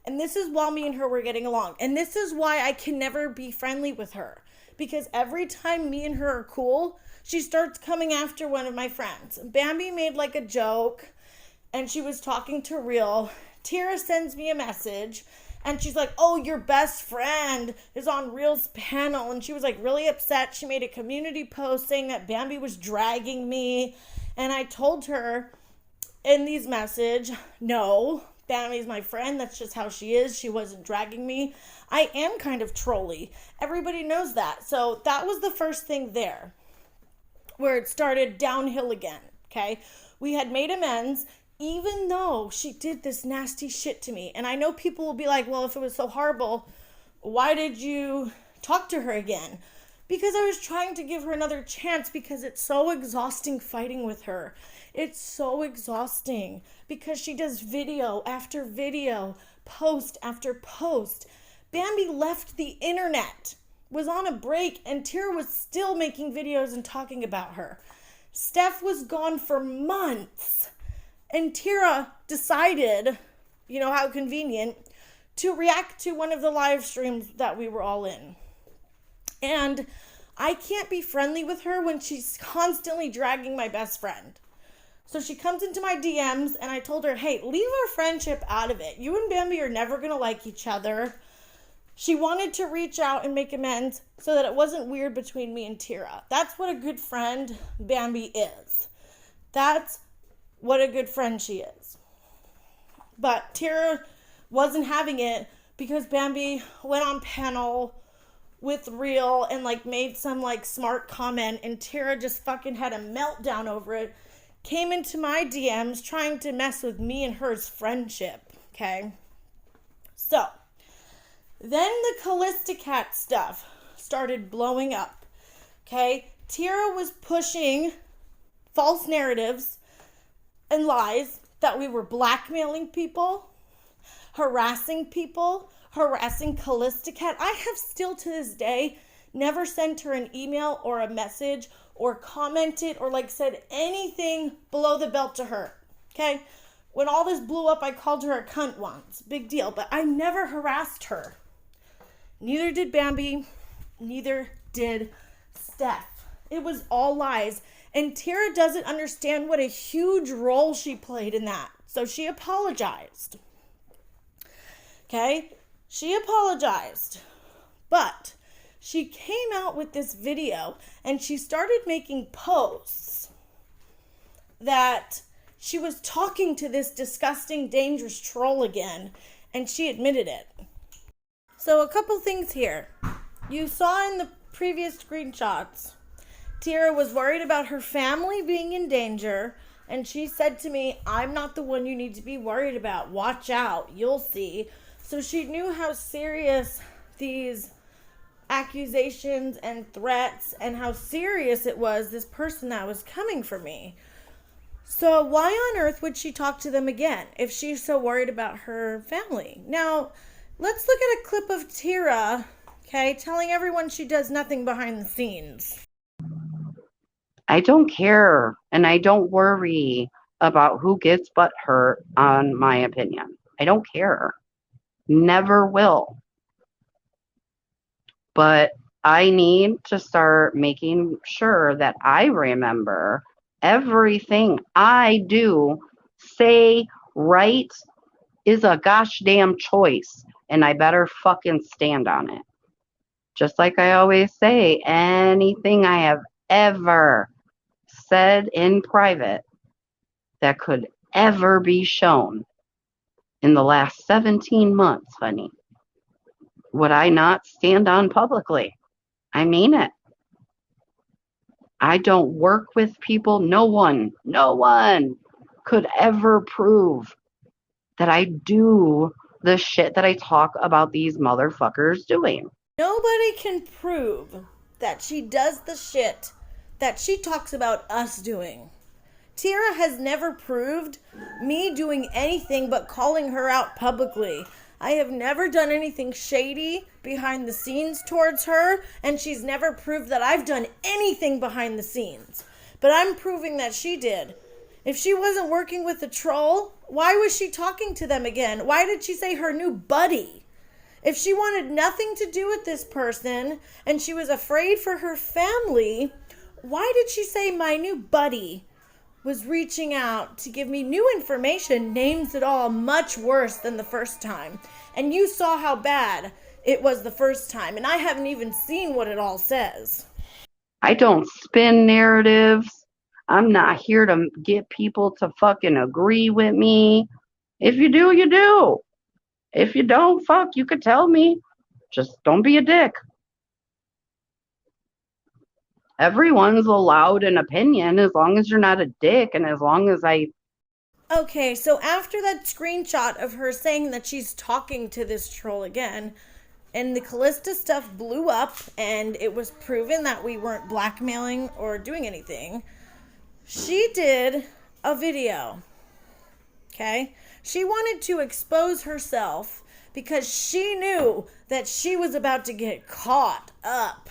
And this is while me and her were getting along. And this is why I can never be friendly with her. Because every time me and her are cool, she starts coming after one of my friends. Bambi made like a joke, and she was talking to Real. Tyra sends me a message, and she's like, oh, your best friend is on Real's panel. And she was like really upset. She made a community post saying that Bambi was dragging me. And I told her in these message, no, Bambi's my friend. That's just how she is. She wasn't dragging me. I am kind of trolly. Everybody knows that. So that was the first thing there, where it started downhill again, okay? We had made amends, even though she did this nasty shit to me. And I know people will be like, well, if it was so horrible, why did you talk to her again? Because I was trying to give her another chance, because it's so exhausting fighting with her. It's so exhausting because she does video after video, post after post. Bambi left the internet, was on a break, and Tyra was still making videos and talking about her. Steph was gone for months. And Tyra decided, you know how convenient, to react to one of the live streams that we were all in. And I can't be friendly with her when she's constantly dragging my best friend. So she comes into my DMs and I told her, hey, leave our friendship out of it. You and Bambi are never going to like each other. She wanted to reach out and make amends so that it wasn't weird between me and Tyra. That's what a good friend Bambi is. That's what a good friend she is. But Tyra wasn't having it because Bambi went on panel with Real and like made some like smart comment, and Tyra just fucking had a meltdown over it. Came into my DMs trying to mess with me and her's friendship. Okay. So then the Callista Cat stuff started blowing up. Okay. Tyra was pushing false narratives and lies that we were blackmailing people, harassing Callista Cat. I have still to this day never sent her an email or a message or commented or like said anything below the belt to her. Okay? When all this blew up, I called her a cunt once. Big deal. But I never harassed her. Neither did Bambi. Neither did Steph. It was all lies. And Tyra doesn't understand what a huge role she played in that. So she apologized. Okay? She apologized. But she came out with this video and she started making posts that she was talking to this disgusting, dangerous troll again. And she admitted it. So a couple things here. You saw in the previous screenshots, Tyra was worried about her family being in danger, and she said to me, I'm not the one you need to be worried about. Watch out. You'll see. So she knew how serious these accusations and threats and how serious it was, this person that was coming for me. So why on earth would she talk to them again if she's so worried about her family? Now, let's look at a clip of Tyra, okay, telling everyone she does nothing behind the scenes. I don't care and I don't worry about who gets butt hurt on my opinion. I don't care. Never will. But I need to start making sure that I remember everything I do, say, write is a gosh damn choice, and I better fucking stand on it. Just like I always say, anything I have ever said in private that could ever be shown in the last 17 months, honey, would I not stand on publicly? I mean it. I don't work with people. No one could ever prove that I do the shit that I talk about these motherfuckers doing. Nobody can prove that she does the shit that she talks about us doing. Tyra has never proved me doing anything but calling her out publicly. I have never done anything shady behind the scenes towards her, and she's never proved that I've done anything behind the scenes. But I'm proving that she did. If she wasn't working with the troll, why was she talking to them again? Why did she say her new buddy? If she wanted nothing to do with this person and she was afraid for her family, why did she say my new buddy was reaching out to give me new information, names it all, much worse than the first time? And you saw how bad it was the first time, and I haven't even seen what it all says. I don't spin narratives. I'm not here to get people to fucking agree with me. If you do, you do. If you don't, fuck, you could tell me. Just don't be a dick. Everyone's allowed an opinion as long as you're not a dick and as long as I... Okay, so after that screenshot of her saying that she's talking to this troll again, and the Callista stuff blew up and it was proven that we weren't blackmailing or doing anything, she did a video. Okay? She wanted to expose herself because she knew that she was about to get caught up.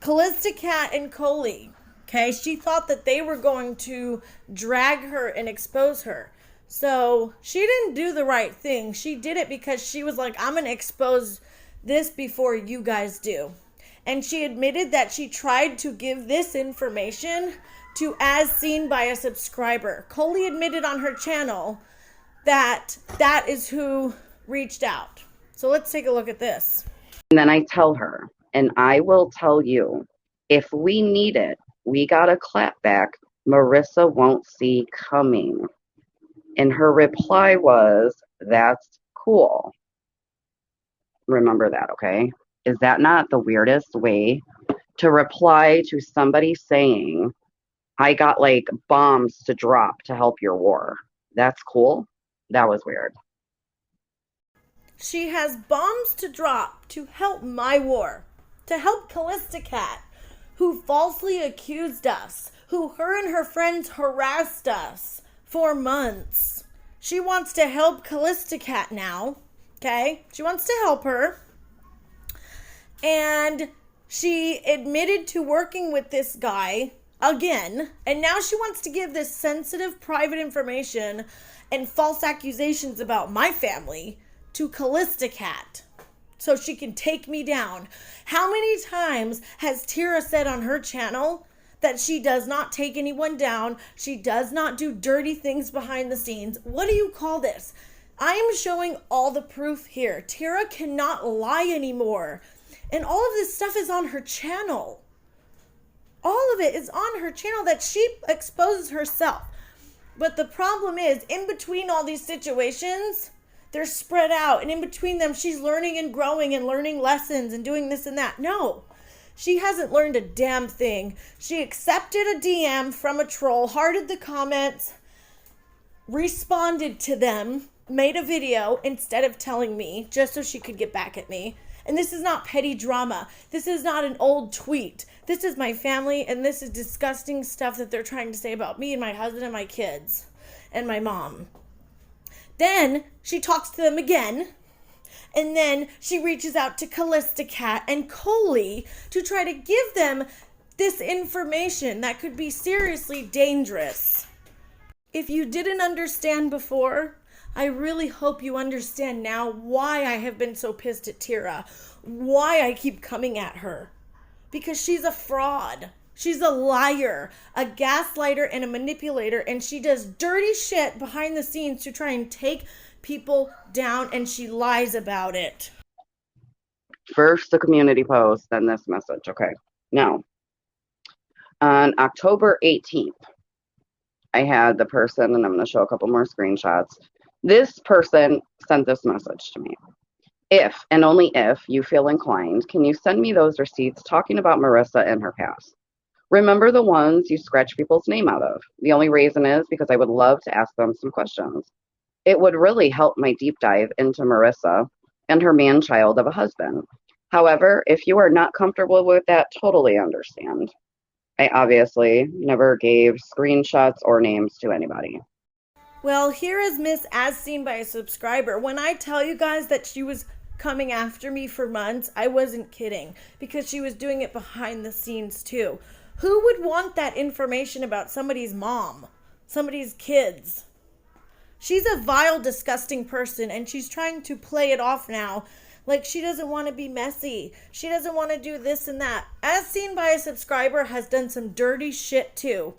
Callista Cat and Coley, Okay, she thought that they were going to drag her and expose her. So she didn't do the right thing. She did it because she was like, I'm going to expose this before you guys do. And she admitted that she tried to give this information to As Seen by a Subscriber. Coley admitted on her channel that that is who reached out. So let's take a look at this. And then I tell her, and I will tell you, if we need it, we got a clapback Marissa won't see coming. And her reply was, that's cool. Remember that, okay? Is that not the weirdest way to reply to somebody saying, I got like bombs to drop to help your war? That's cool. That was weird. She has bombs to drop to help my war, to help Callista Cat, who falsely accused us, who her and her friends harassed us for months. She wants to help Callista Cat now, okay? She wants to help her. And she admitted to working with this guy again, and now she wants to give this sensitive private information and false accusations about my family to Callista Cat so she can take me down. How many times has Tyra said on her channel that she does not take anyone down? She does not do dirty things behind the scenes. What do you call this? I am showing all the proof here. Tyra cannot lie anymore. And all of this stuff is on her channel. All of it is on her channel that she exposes herself. But the problem is, in between all these situations, they're spread out. And in between them, she's learning and growing and learning lessons and doing this and that. No, she hasn't learned a damn thing. She accepted a DM from a troll, hearted the comments, responded to them, made a video instead of telling me, just so she could get back at me. And this is not petty drama. This is not an old tweet. This is my family, and this is disgusting stuff that they're trying to say about me and my husband and my kids and my mom. Then she talks to them again, and then she reaches out to Callista Cat and Coley to try to give them this information that could be seriously dangerous. If you didn't understand before, I really hope you understand now why I have been so pissed at Tyra, why I keep coming at her. Because she's a fraud. She's a liar, a gaslighter, and a manipulator, and she does dirty shit behind the scenes to try and take people down, and she lies about it. First the community post, then this message. Okay. Now, on October 18th, I had the person, and I'm going to show a couple more screenshots. This person sent this message to me. If, and only if, you feel inclined, can you send me those receipts talking about Marissa and her past? Remember the ones you scratch people's name out of. The only reason is because I would love to ask them some questions. It would really help my deep dive into Marissa and her man-child of a husband. However, if you are not comfortable with that, totally understand. I obviously never gave screenshots or names to anybody. Well, here is Miss As Seen by a Subscriber. When I tell you guys that she was coming after me for months, I wasn't kidding, because she was doing it behind the scenes too. Who would want that information about somebody's mom, somebody's kids? She's a vile, disgusting person, and she's trying to play it off now like she doesn't want to be messy. She doesn't want to do this and that. As Seen by a Subscriber has done some dirty shit too.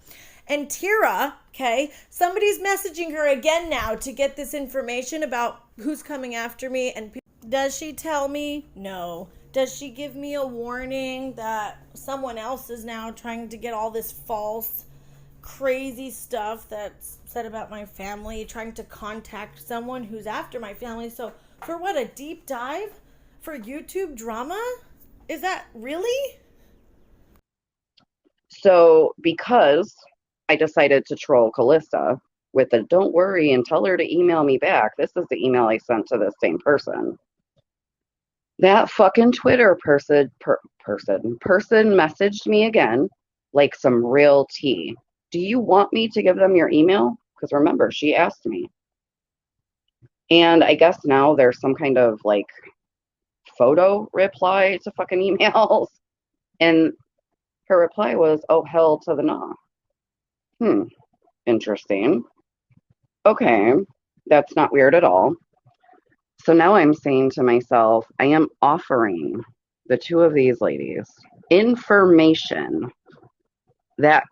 And Tyra, okay, somebody's messaging her again now to get this information about who's coming after me. And does she tell me? No. Does she give me a warning that someone else is now trying to get all this false, crazy stuff that's said about my family, trying to contact someone who's after my family? So for what, a deep dive? For YouTube drama? Is that really? So because I decided to troll Callista with the don't worry and tell her to email me back. This is the email I sent to the same person. That fucking Twitter person messaged me again like some real tea. Do you want me to give them your email? Because remember, she asked me. And I guess now there's some kind of like photo reply to fucking emails. And Her reply was, oh, hell to the no. Interesting. Okay, that's not weird at all. So now I'm saying to myself, I am offering the two of these ladies information that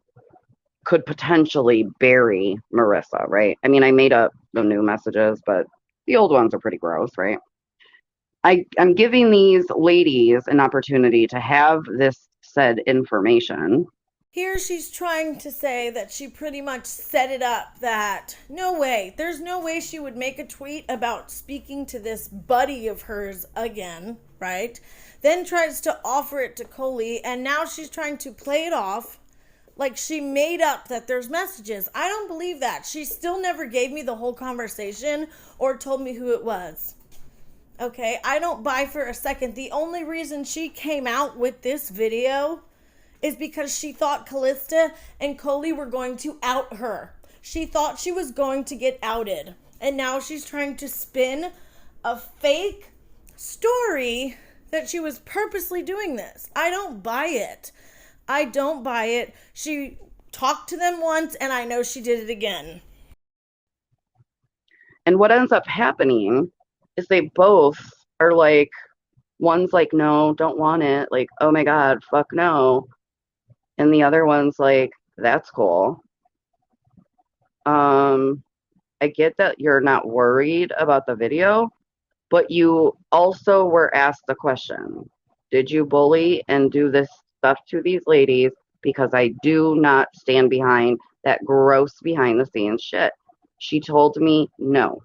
could potentially bury Marissa, right? I mean, I made up the new messages, but the old ones are pretty gross, right? I'm giving these ladies an opportunity to have this said information. Here she's trying to say that she pretty much set it up that there's no way she would make a tweet about speaking to this buddy of hers again, right? Then tries to offer it to Coley, and now she's trying to play it off like she made up that there's messages. I don't believe that. She still never gave me the whole conversation or told me who it was. Okay, I don't buy for a second. The only reason she came out with this video is because she thought Callista and Coley were going to out her. She thought she was going to get outed. And now she's trying to spin a fake story that she was purposely doing this. I don't buy it. I don't buy it. She talked to them once, and I know she did it again. And what ends up happening is they both are like, one's like, no, don't want it. Like, oh my God, fuck no. And the other one's like, that's cool. I get that you're not worried about the video, but you also were asked the question, did you bully and do this stuff to these ladies? Because I do not stand behind that gross behind the scenes shit. She told me no.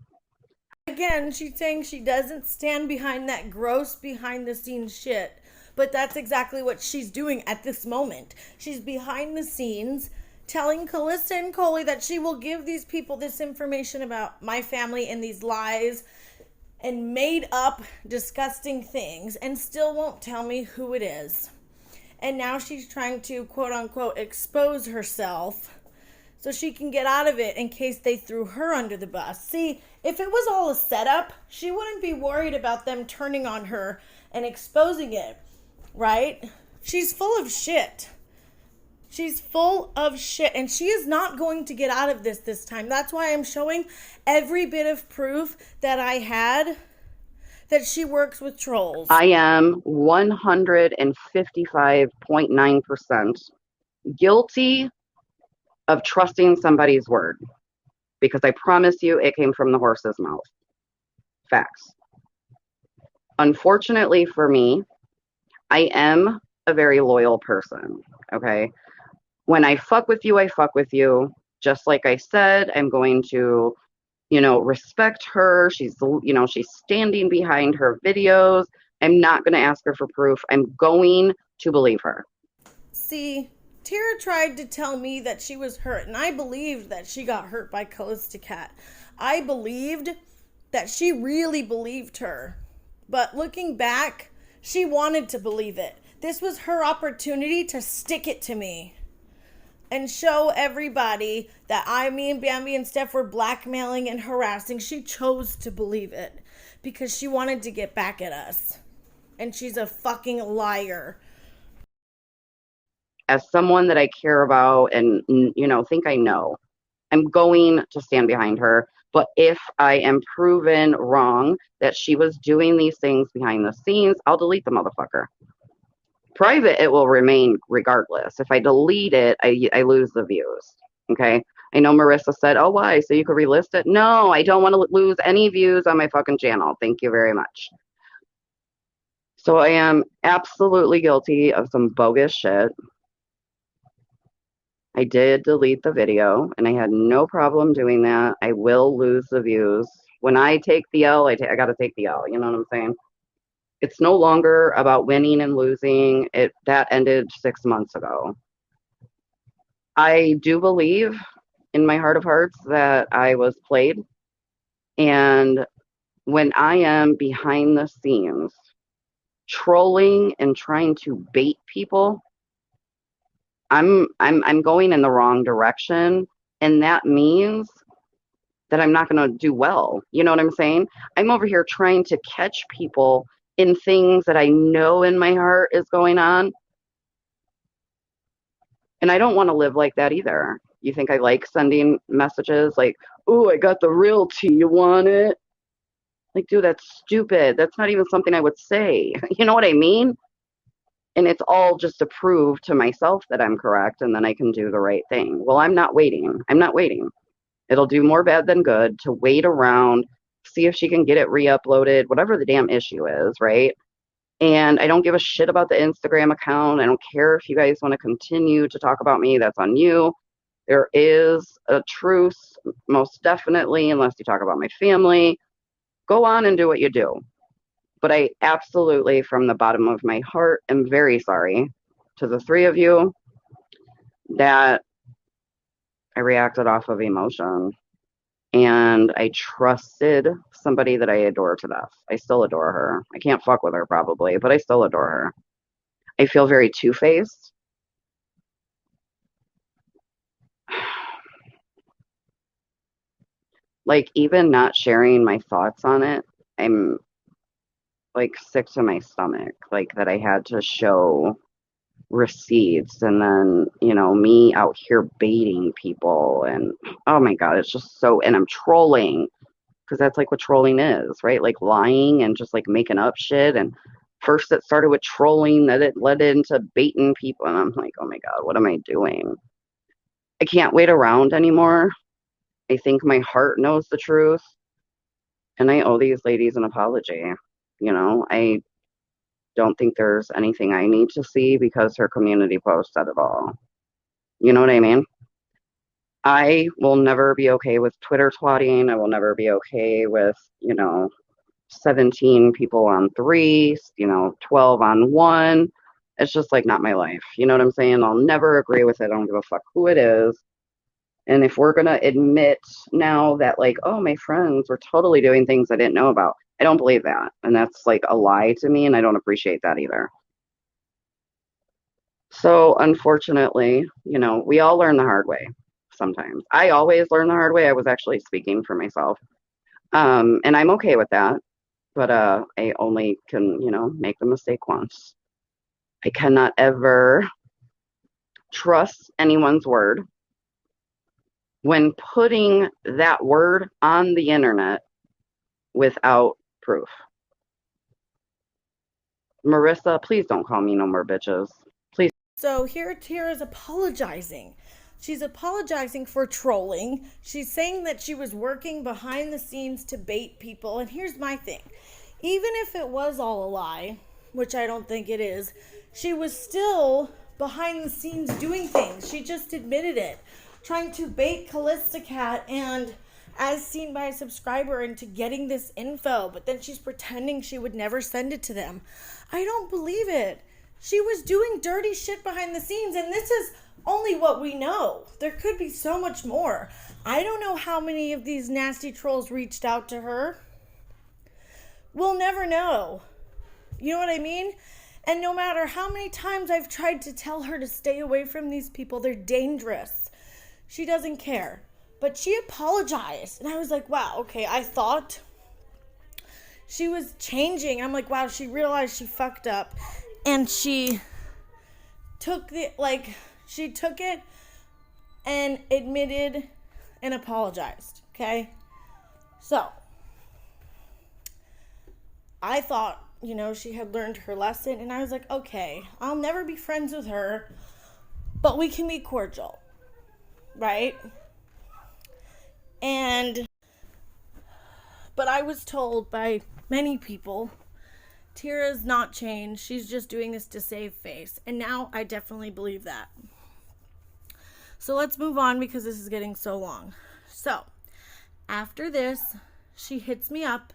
Again, she's saying she doesn't stand behind that gross behind the scenes shit. But that's exactly what she's doing at this moment. She's behind the scenes telling Callista and Coley that she will give these people this information about my family and these lies and made up disgusting things and still won't tell me who it is. And now she's trying to, quote unquote, expose herself so she can get out of it in case they threw her under the bus. See, if it was all a setup, she wouldn't be worried about them turning on her and exposing it. Right? She's full of shit. She's full of shit. And she is not going to get out of this time. That's why I'm showing every bit of proof that I had that she works with trolls. I am 155.9% guilty of trusting somebody's word. Because I promise you it came from the horse's mouth. Facts. Unfortunately for me, I am a very loyal person, okay? When I fuck with you, I fuck with you. Just like I said, I'm going to, respect her. She's standing behind her videos. I'm not going to ask her for proof. I'm going to believe her. See, Tyra tried to tell me that she was hurt, and I believed that she got hurt by Callista Cat. I believed that she really believed her. But looking back, she wanted to believe it. This was her opportunity to stick it to me and show everybody that me and Bambi and Steph were blackmailing and harassing. She chose to believe it because she wanted to get back at us. And she's a fucking liar. As someone that I care about and, think I know, I'm going to stand behind her. But if I am proven wrong that she was doing these things behind the scenes, I'll delete the motherfucker. Private, it will remain regardless. If I delete it, I lose the views. Okay? I know Marissa said, oh, why? So you could relist it? No, I don't want to lose any views on my fucking channel. Thank you very much. So I am absolutely guilty of some bogus shit. I did delete the video, and I had no problem doing that. I will lose the views. When I take the L, I got to take the L. You know what I'm saying? It's no longer about winning and losing. That ended 6 months ago. I do believe in my heart of hearts that I was played. And when I am behind the scenes trolling and trying to bait people, I'm going in the wrong direction, and that means that I'm not going to do well. You know what I'm saying? I'm over here trying to catch people in things that I know in my heart is going on. And I don't want to live like that either. You think I like sending messages like, "Oh, I got the real tea. You want it?" Like, dude, that's stupid. That's not even something I would say. You know what I mean? And it's all just to prove to myself that I'm correct and then I can do the right thing. Well, I'm not waiting. I'm not waiting. It'll do more bad than good to wait around, see if she can get it re-uploaded, whatever the damn issue is, right? And I don't give a shit about the Instagram account. I don't care if you guys want to continue to talk about me. That's on you. There is a truce, most definitely, unless you talk about my family. Go on and do what you do. But I absolutely, from the bottom of my heart, am very sorry to the three of you that I reacted off of emotion. And I trusted somebody that I adore to death. I still adore her. I can't fuck with her probably, but I still adore her. I feel very two-faced. Like, even not sharing my thoughts on it, I'm like sick to my stomach. Like, that I had to show receipts and then, me out here baiting people. And oh my God, it's just so, and I'm trolling because that's like what trolling is, right? Like lying and just like making up shit. And first it started with trolling, that it led into baiting people. And I'm like, oh my God, what am I doing? I can't wait around anymore. I think my heart knows the truth. And I owe these ladies an apology. I don't think there's anything I need to see because her community post said it all. You know what I mean? I will never be okay with Twitter twatting. I will never be okay with, 17 people on three, 12 on one. It's just like not my life. You know what I'm saying? I'll never agree with it. I don't give a fuck who it is. And if we're going to admit now that, like, oh, my friends were totally doing things I didn't know about, I don't believe that. And that's like a lie to me, and I don't appreciate that either. So unfortunately, we all learn the hard way sometimes. I always learn the hard way. I was actually speaking for myself. And I'm okay with that. But I only can, make the mistake once. I cannot ever trust anyone's word when putting that word on the internet without proof. Marissa, please don't call me no more bitches. Please. So here Tyra's apologizing. She's apologizing for trolling. She's saying that she was working behind the scenes to bait people. And here's my thing. Even if it was all a lie, which I don't think it is, she was still behind the scenes doing things. She just admitted it. Trying to bait Callista Cat and as seen by a subscriber into getting this info. But then she's pretending she would never send it to them. I don't believe it. She was doing dirty shit behind the scenes, and this is only what we know. There could be so much more. I don't know how many of these nasty trolls reached out to her. We'll never know. You know what I mean? And no matter how many times I've tried to tell her to stay away from these people, they're dangerous. She doesn't care. But she apologized. And I was like, wow, okay, I thought she was changing. I'm like, wow, she realized she fucked up. And she took it and admitted and apologized, okay? So, I thought, she had learned her lesson, and I was like, okay, I'll never be friends with her, but we can be cordial, right? But I was told by many people, Tyra's not changed. She's just doing this to save face. And now I definitely believe that. So let's move on because this is getting so long. So after this, she hits me up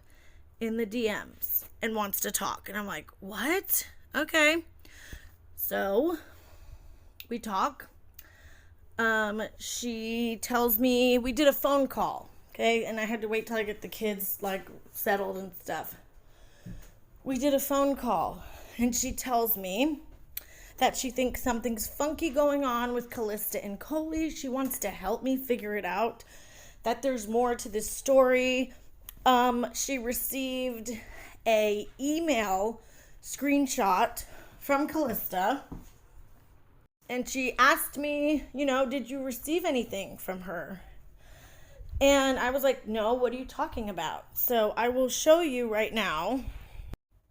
in the DMs and wants to talk. And I'm like, what? Okay. So we talk. She tells me we did a phone call. Okay. And I had to wait till I get the kids settled and stuff. We did a phone call, and she tells me that she thinks something's funky going on with Callista and Coley. She wants to help me figure it out, that there's more to this story. She received a email screenshot from Callista, And she asked me, did you receive anything from her? And I was like, no, what are you talking about? So I will show you right now.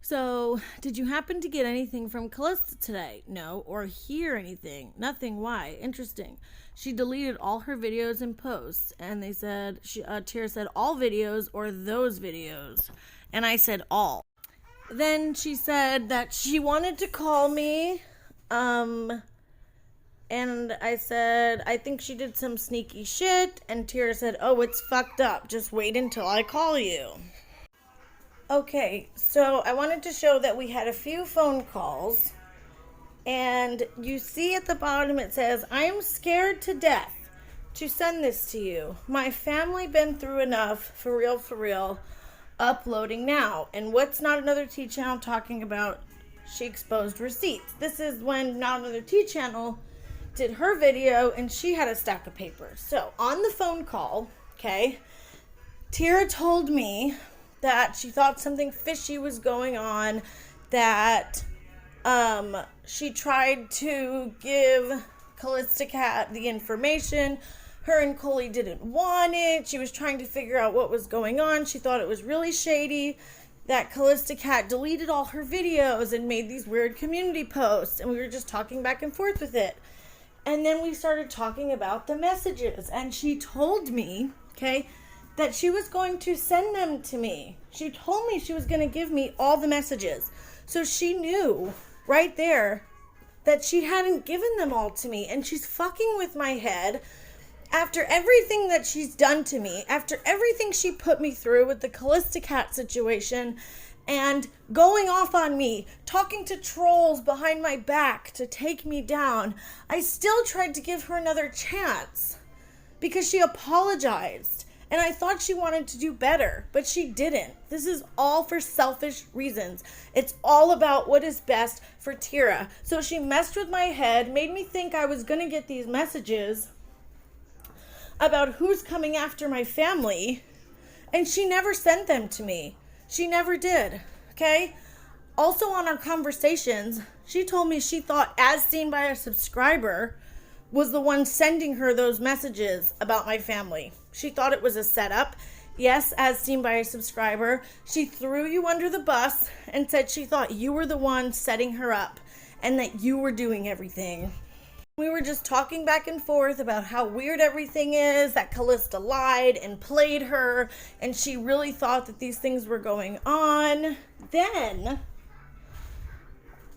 So, did you happen to get anything from Callista today? No. Or hear anything? Nothing. Why? Interesting. She deleted all her videos and posts. And they said, Tyra said, all videos or those videos. And I said, all. Then she said that she wanted to call me. And I said, I think she did some sneaky shit. And Tyra said, oh, it's fucked up. Just wait until I call you. Okay, so I wanted to show that we had a few phone calls, and you see at the bottom it says, I am scared to death to send this to you. My family been through enough, for real, uploading now. And what's Not Another Tea Channel talking about? She exposed receipts. This is when Not Another Tea Channel did her video, and she had a stack of papers. So on the phone call, okay, Tyra told me that she thought something fishy was going on, that she tried to give Callista Cat the information. Her and Coley didn't want it. She was trying to figure out what was going on. She thought it was really shady that Callista Cat deleted all her videos and made these weird community posts, and we were just talking back and forth with it. And then we started talking about the messages, and she told me, okay, that she was going to send them to me. She told me she was going to give me all the messages. So she knew right there that she hadn't given them all to me. And she's fucking with my head after everything that she's done to me, after everything she put me through with the Callista Cat situation, and going off on me, talking to trolls behind my back to take me down. I still tried to give her another chance because she apologized. And I thought she wanted to do better, but she didn't. This is all for selfish reasons. It's all about what is best for Tyra. So she messed with my head, made me think I was going to get these messages about who's coming after my family, and she never sent them to me. She never did, okay? Also on our conversations, she told me she thought As Seen by a Subscriber was the one sending her those messages about my family. She thought it was a setup. Yes, As Seen by a Subscriber. She threw you under the bus and said she thought you were the one setting her up and that you were doing everything. We were just talking back and forth about how weird everything is, that Callista lied and played her, and she really thought that these things were going on. Then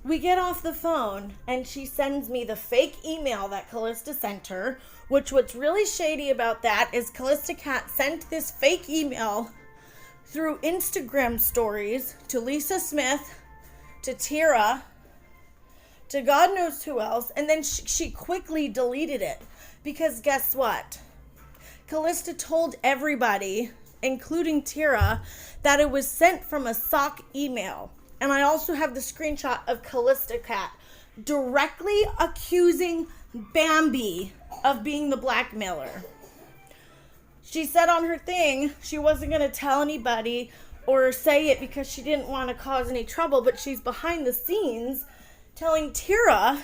we get off the phone, and she sends me the fake email that Callista sent her, which what's really shady about that is Callista Cat sent this fake email through Instagram stories to Lisa Smith, to Tyra, to God knows who else, and then she quickly deleted it. Because guess what? Callista told everybody, including Tyra, that it was sent from a sock email. And I also have the screenshot of Callista Cat directly accusing Bambi of being the blackmailer. She said on her thing she wasn't going to tell anybody or say it because she didn't want to cause any trouble, but she's behind the scenes telling Tyra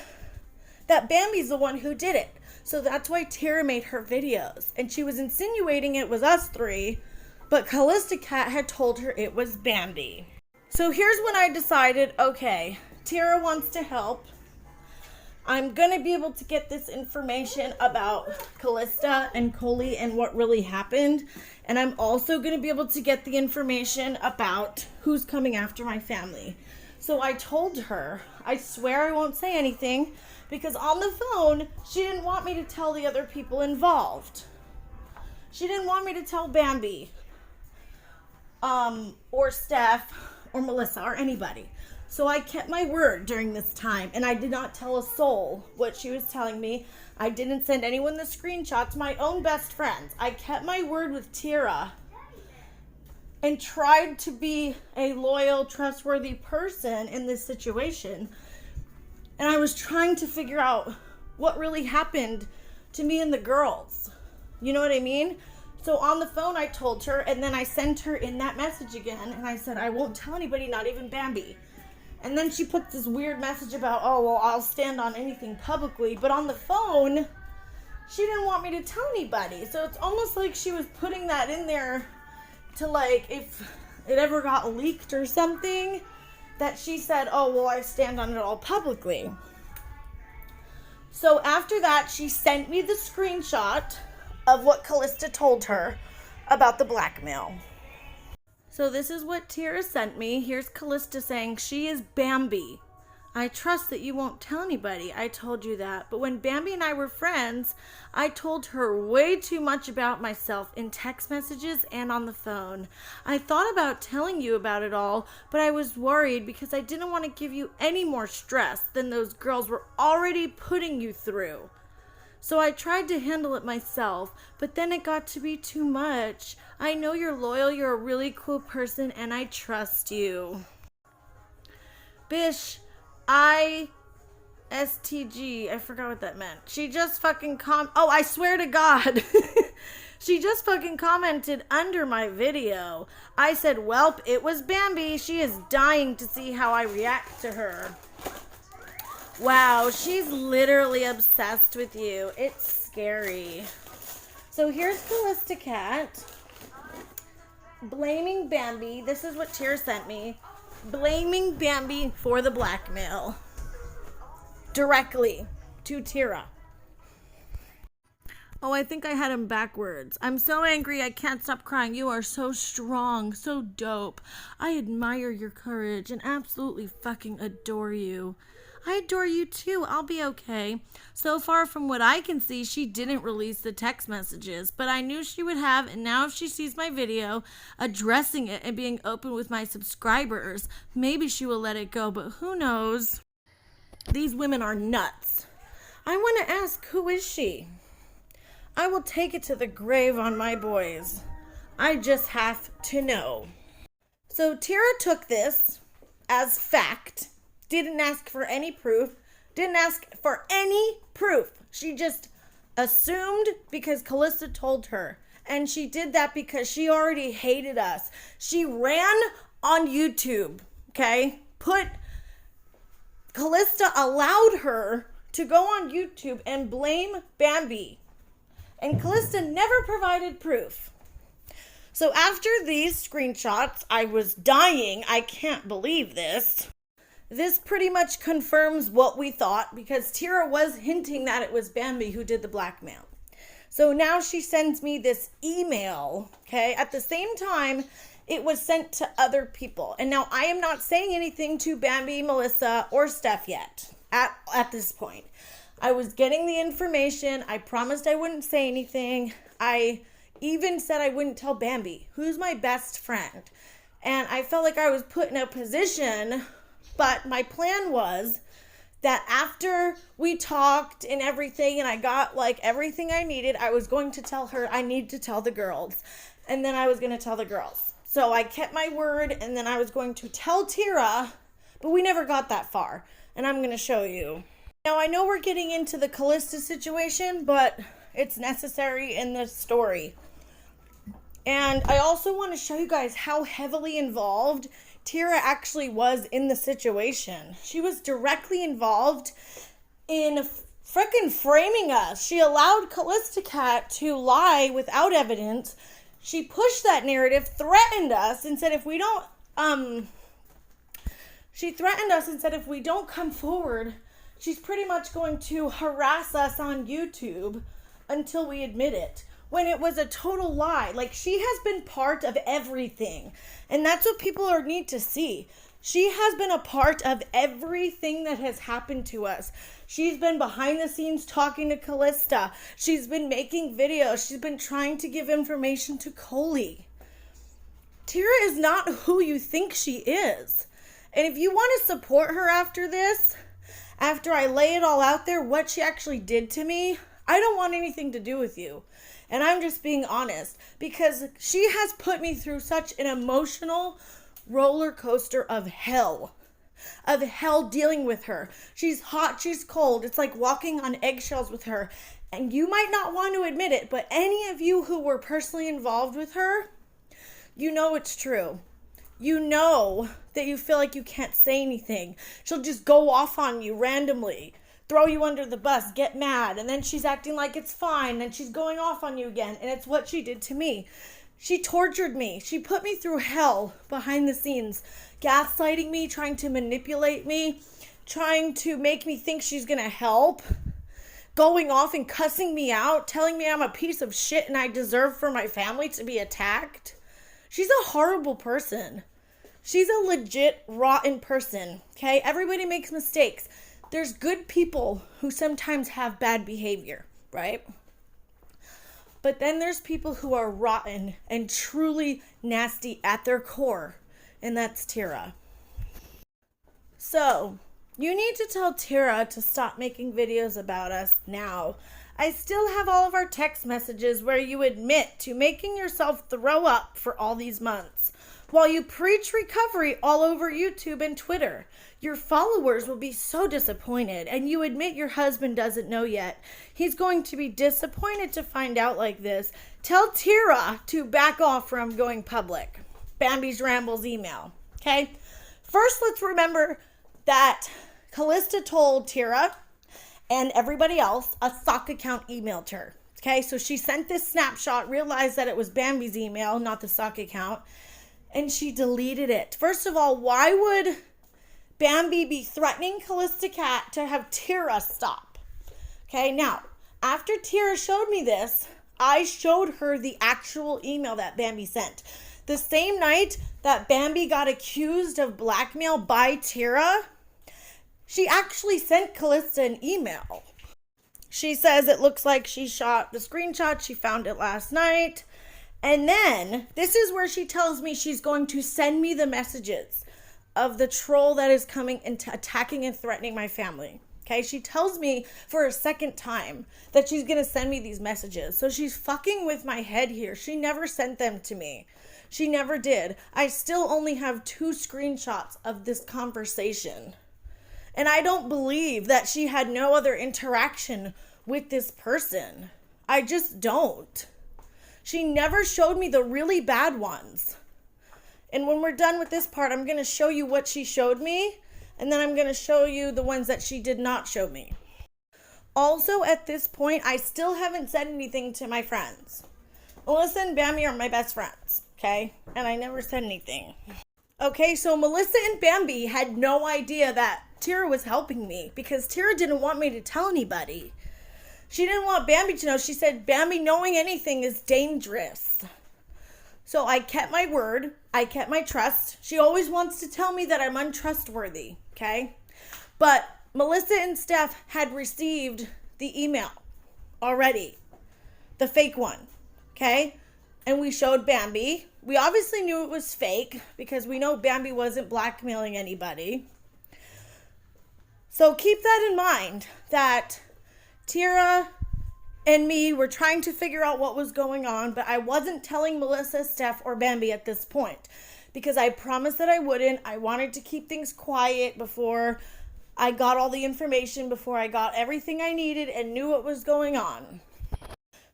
that Bambi's the one who did it. So that's why Tyra made her videos. And she was insinuating it was us three, but Callista Cat had told her it was Bambi. So here's when I decided, okay, Tyra wants to help. I'm going to be able to get this information about Callista and Coley and what really happened. And I'm also going to be able to get the information about who's coming after my family. So I told her, I swear I won't say anything, because on the phone, she didn't want me to tell the other people involved. She didn't want me to tell Bambi, or Steph, or Melissa, or anybody. So I kept my word during this time, and I did not tell a soul what she was telling me. I didn't send anyone the screenshots, my own best friends. I kept my word with Tyra and tried to be a loyal, trustworthy person in this situation. And I was trying to figure out what really happened to me and the girls. You know what I mean? So on the phone I told her, and then I sent her in that message again, and I said, I won't tell anybody, not even Bambi. And then she puts this weird message about, oh, well, I'll stand on anything publicly. But on the phone, she didn't want me to tell anybody. So it's almost like she was putting that in there to, like, if it ever got leaked or something, that she said, oh, well, I stand on it all publicly. So after that, she sent me the screenshot of what Callista told her about the blackmail. So this is what Tyra sent me. Here's Callista saying, she is Bambi. I trust that you won't tell anybody. I told you that. But when Bambi and I were friends, I told her way too much about myself in text messages and on the phone. I thought about telling you about it all, but I was worried because I didn't want to give you any more stress than those girls were already putting you through. So I tried to handle it myself, but then it got to be too much. I know you're loyal, you're a really cool person, and I trust you. Bish, STG, I forgot what that meant. She just fucking oh, I swear to God. She just fucking commented under my video. I said, welp, it was Bambi. She is dying to see how I react to her. Wow, she's literally obsessed with you. It's scary. So here's Callista Cat blaming Bambi. This is what Tyra sent me. Blaming Bambi for the blackmail. Directly to Tyra. Oh, I think I had him backwards. I'm so angry I can't stop crying. You are so strong, so dope. I admire your courage and absolutely fucking adore you. I adore you too. I'll be okay. So far from what I can see, she didn't release the text messages, but I knew she would have, and now if she sees my video addressing it and being open with my subscribers, maybe she will let it go, but who knows? These women are nuts. I want to ask, who is she? I will take it to the grave on my boys. I just have to know. So Tyra took this as fact. Didn't ask for any proof. Didn't ask for any proof. She just assumed because Callista told her. And she did that because she already hated us. She ran on YouTube, okay? Callista allowed her to go on YouTube and blame Bambi. And Callista never provided proof. So after these screenshots, I was dying. I can't believe this. This pretty much confirms what we thought because Tyra was hinting that it was Bambi who did the blackmail. So now she sends me this email, okay? At the same time, it was sent to other people. And now I am not saying anything to Bambi, Melissa, or Steph yet at this point. I was getting the information. I promised I wouldn't say anything. I even said I wouldn't tell Bambi, who's my best friend. And I felt like I was put in a position. But my plan was that after we talked and everything and I got like everything I needed, I was going to tell her I need to tell the girls. And then I was going to tell the girls. So I kept my word and then I was going to tell Tyra, but we never got that far. And I'm going to show you. Now I know we're getting into the Callista situation, but it's necessary in this story. And I also want to show you guys how heavily involved Tyra actually was in the situation. She was directly involved in frickin' framing us. She allowed Callista Cat to lie without evidence. She pushed that narrative, threatened us, and said if we don't, come forward, she's pretty much going to harass us on YouTube until we admit it. When it was a total lie. Like, she has been part of everything. And that's what people need to see. She has been a part of everything that has happened to us. She's been behind the scenes talking to Callista. She's been making videos. She's been trying to give information to Coley. Tyra is not who you think she is. And if you want to support her after this, after I lay it all out there, what she actually did to me, I don't want anything to do with you. And I'm just being honest because she has put me through such an emotional roller coaster of hell dealing with her. She's hot, she's cold. It's like walking on eggshells with her. And you might not want to admit it, but any of you who were personally involved with her, you know it's true. you know that you feel like you can't say anything. She'll just go off on you randomly, throw you under the bus, get mad, and then she's acting like it's fine, then she's going off on you again, and it's what she did to me. She tortured me. She put me through hell behind the scenes, gaslighting me, trying to manipulate me, trying to make me think she's gonna help, going off and cussing me out, telling me I'm a piece of shit and I deserve for my family to be attacked. She's a horrible person. She's a legit rotten person, okay? Everybody makes mistakes. There's good people who sometimes have bad behavior, right? But then there's people who are rotten and truly nasty at their core, and that's Tyra. So, you need to tell Tyra to stop making videos about us now. I still have all of our text messages where you admit to making yourself throw up for all these months, while you preach recovery all over YouTube and Twitter. Your followers will be so disappointed, and you admit your husband doesn't know yet. He's going to be disappointed to find out like this. Tell Tyra to back off from going public. Bambi's Rambles email, okay? First, let's remember that Callista told Tyra and everybody else a sock account emailed her, okay? So she sent this snapshot, realized that it was Bambi's email, not the sock account, and she deleted it. First of all, why would Bambi be threatening Callista Cat to have Tyra stop? Okay, now, after Tyra showed me this, I showed her the actual email that Bambi sent. The same night that Bambi got accused of blackmail by Tyra, she actually sent Callista an email. She says it looks like she shot the screenshot. She found it last night. And then, this is where she tells me she's going to send me the messages of the troll that is coming and attacking and threatening my family. Okay, she tells me for a second time that she's going to send me these messages. So she's fucking with my head here. She never sent them to me. She never did. I still only have 2 screenshots of this conversation. And I don't believe that she had no other interaction with this person. I just don't. She never showed me the really bad ones. And when we're done with this part, I'm going to show you what she showed me. And then I'm going to show you the ones that she did not show me. Also, at this point, I still haven't said anything to my friends. Melissa and Bambi are my best friends, okay? And I never said anything. Okay, so Melissa and Bambi had no idea that Tyra was helping me because Tyra didn't want me to tell anybody. She didn't want Bambi to know. She said, Bambi knowing anything is dangerous. So I kept my word. I kept my trust. She always wants to tell me that I'm untrustworthy, okay? But Melissa and Steph had received the email already, the fake one, okay? And we showed Bambi. We obviously knew it was fake because we know Bambi wasn't blackmailing anybody. So keep that in mind, that Tyra and me were trying to figure out what was going on, but I wasn't telling Melissa, Steph, or Bambi at this point because I promised that I wouldn't. I wanted to keep things quiet before I got all the information, before I got everything I needed and knew what was going on.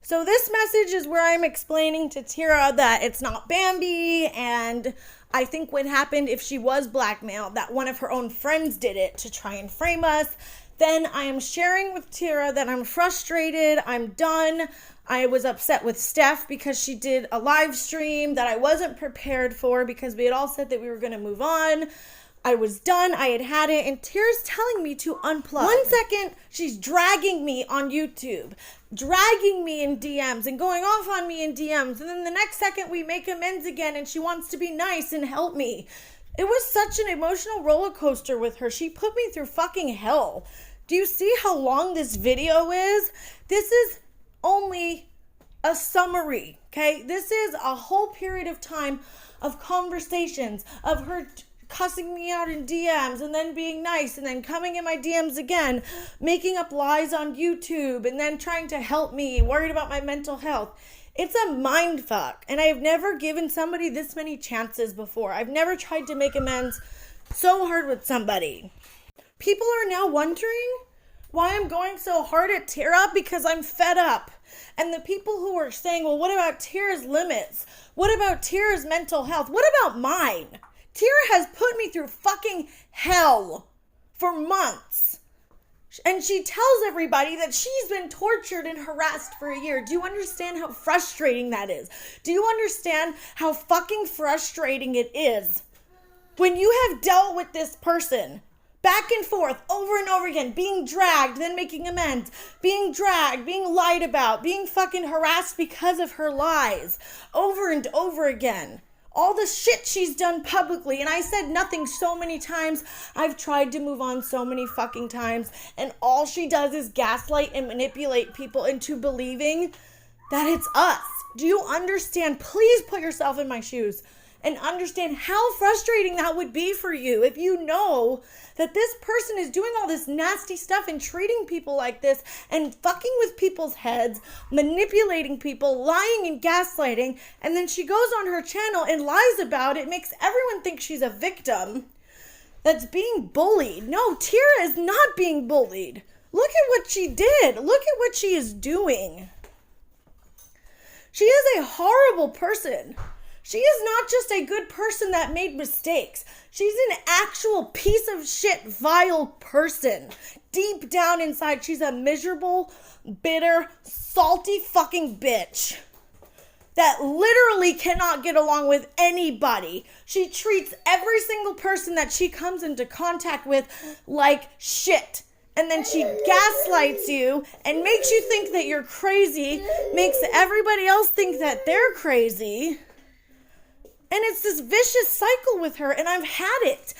So this message is where I'm explaining to Tyra that it's not Bambi, and I think what happened, if she was blackmailed, that one of her own friends did it to try and frame us. Then I am sharing with Tyra that I'm frustrated, I'm done. I was upset with Steph because she did a live stream that I wasn't prepared for because we had all said that we were going to move on. I was done, I had it, and Tyra's telling me to unplug. 1 second, she's dragging me on YouTube, dragging me in DMs and going off on me in DMs, and then the next second we make amends again and she wants to be nice and help me. It was such an emotional roller coaster with her. She put me through fucking hell. Do you see how long this video is? This is only a summary, okay? This is a whole period of time of conversations, of her cussing me out in DMs and then being nice and then coming in my DMs again, making up lies on YouTube and then trying to help me, worried about my mental health. It's a mind fuck, and I have never given somebody this many chances before. I've never tried to make amends so hard with somebody. People are now wondering why I'm going so hard at Tyra because I'm fed up. And the people who are saying, well, what about Tyra's limits? What about Tyra's mental health? What about mine? Tyra has put me through fucking hell for months. And she tells everybody that she's been tortured and harassed for a year. Do you understand how frustrating that is? Do you understand how fucking frustrating it is when you have dealt with this person back and forth over and over again, being dragged, then making amends, being dragged, being lied about, being fucking harassed because of her lies over and over again? All the shit she's done publicly, and I said nothing so many times. I've tried to move on so many fucking times, and all she does is gaslight and manipulate people into believing that it's us. Do you understand? Please put yourself in my shoes and understand how frustrating that would be for you if you know that this person is doing all this nasty stuff and treating people like this and fucking with people's heads, manipulating people, lying and gaslighting, and then she goes on her channel and lies about it, makes everyone think she's a victim that's being bullied. No, Tyra is not being bullied. Look at what she did. Look at what she is doing. She is a horrible person. She is not just a good person that made mistakes. She's an actual piece of shit, vile person. Deep down inside, she's a miserable, bitter, salty fucking bitch that literally cannot get along with anybody. She treats every single person that she comes into contact with like shit. And then she gaslights you and makes you think that you're crazy, makes everybody else think that they're crazy. And it's this vicious cycle with her, and I've had it.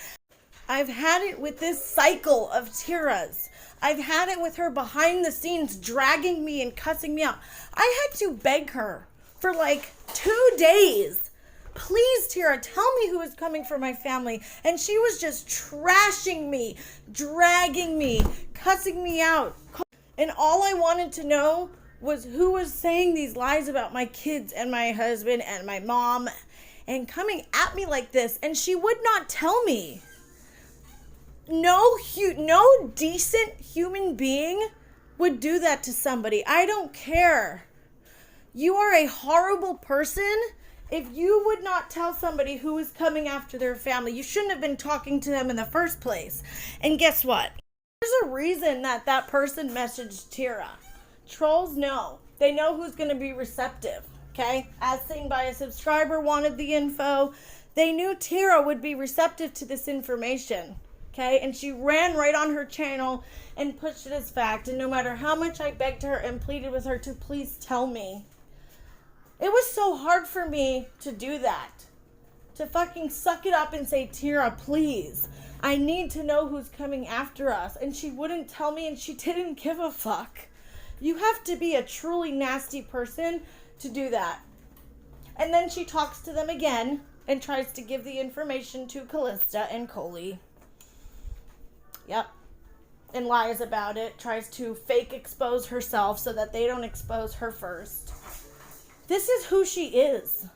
I've had it with this cycle of Tyra's. I've had it with her behind the scenes dragging me and cussing me out. I had to beg her for like 2 days. Please, Tyra, tell me who is coming for my family. And she was just trashing me, dragging me, cussing me out. And all I wanted to know was who was saying these lies about my kids and my husband and my mom and coming at me like this, and she would not tell me. No decent human being would do that to somebody. I don't care. You are a horrible person if you would not tell somebody who is coming after their family. You shouldn't have been talking to them in the first place. And guess what? There's a reason that person messaged Tyra. Trolls know. They know who's going to be receptive. Okay, as seen by a subscriber wanted the info. They knew Tyra would be receptive to this information. Okay, and she ran right on her channel and pushed it as fact. And no matter how much I begged her and pleaded with her to please tell me, it was so hard for me to do that. To fucking suck it up and say, Tyra, please, I need to know who's coming after us. And she wouldn't tell me, and she didn't give a fuck. You have to be a truly nasty person to do that. And then she talks to them again and tries to give the information to Callista and Coley. Yep. And lies about it. Tries to fake expose herself so that they don't expose her first. This is who she is.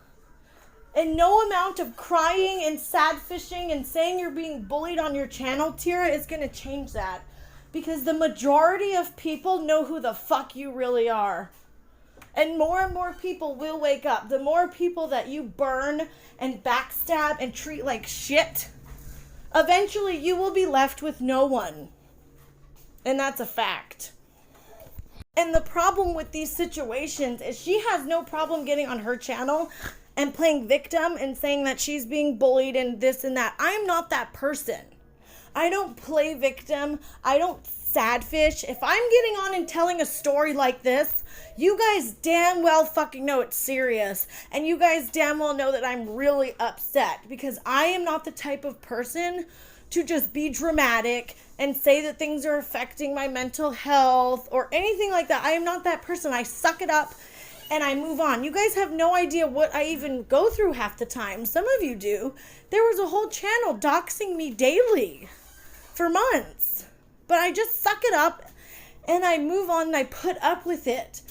And no amount of crying and sad fishing and saying you're being bullied on your channel, Tyra, is going to change that. Because the majority of people know who the fuck you really are. And more people will wake up. The more people that you burn and backstab and treat like shit, eventually you will be left with no one. And that's a fact. And the problem with these situations is she has no problem getting on her channel and playing victim and saying that she's being bullied and this and that. I am not that person. I don't play victim. I don't sad fish. If I'm getting on and telling a story like this, you guys damn well fucking know it's serious. And you guys damn well know that I'm really upset because I am not the type of person to just be dramatic and say that things are affecting my mental health or anything like that. I am not that person. I suck it up and I move on. You guys have no idea what I even go through half the time. Some of you do. There was a whole channel doxing me daily for months. But I just suck it up and I move on and I put up with it.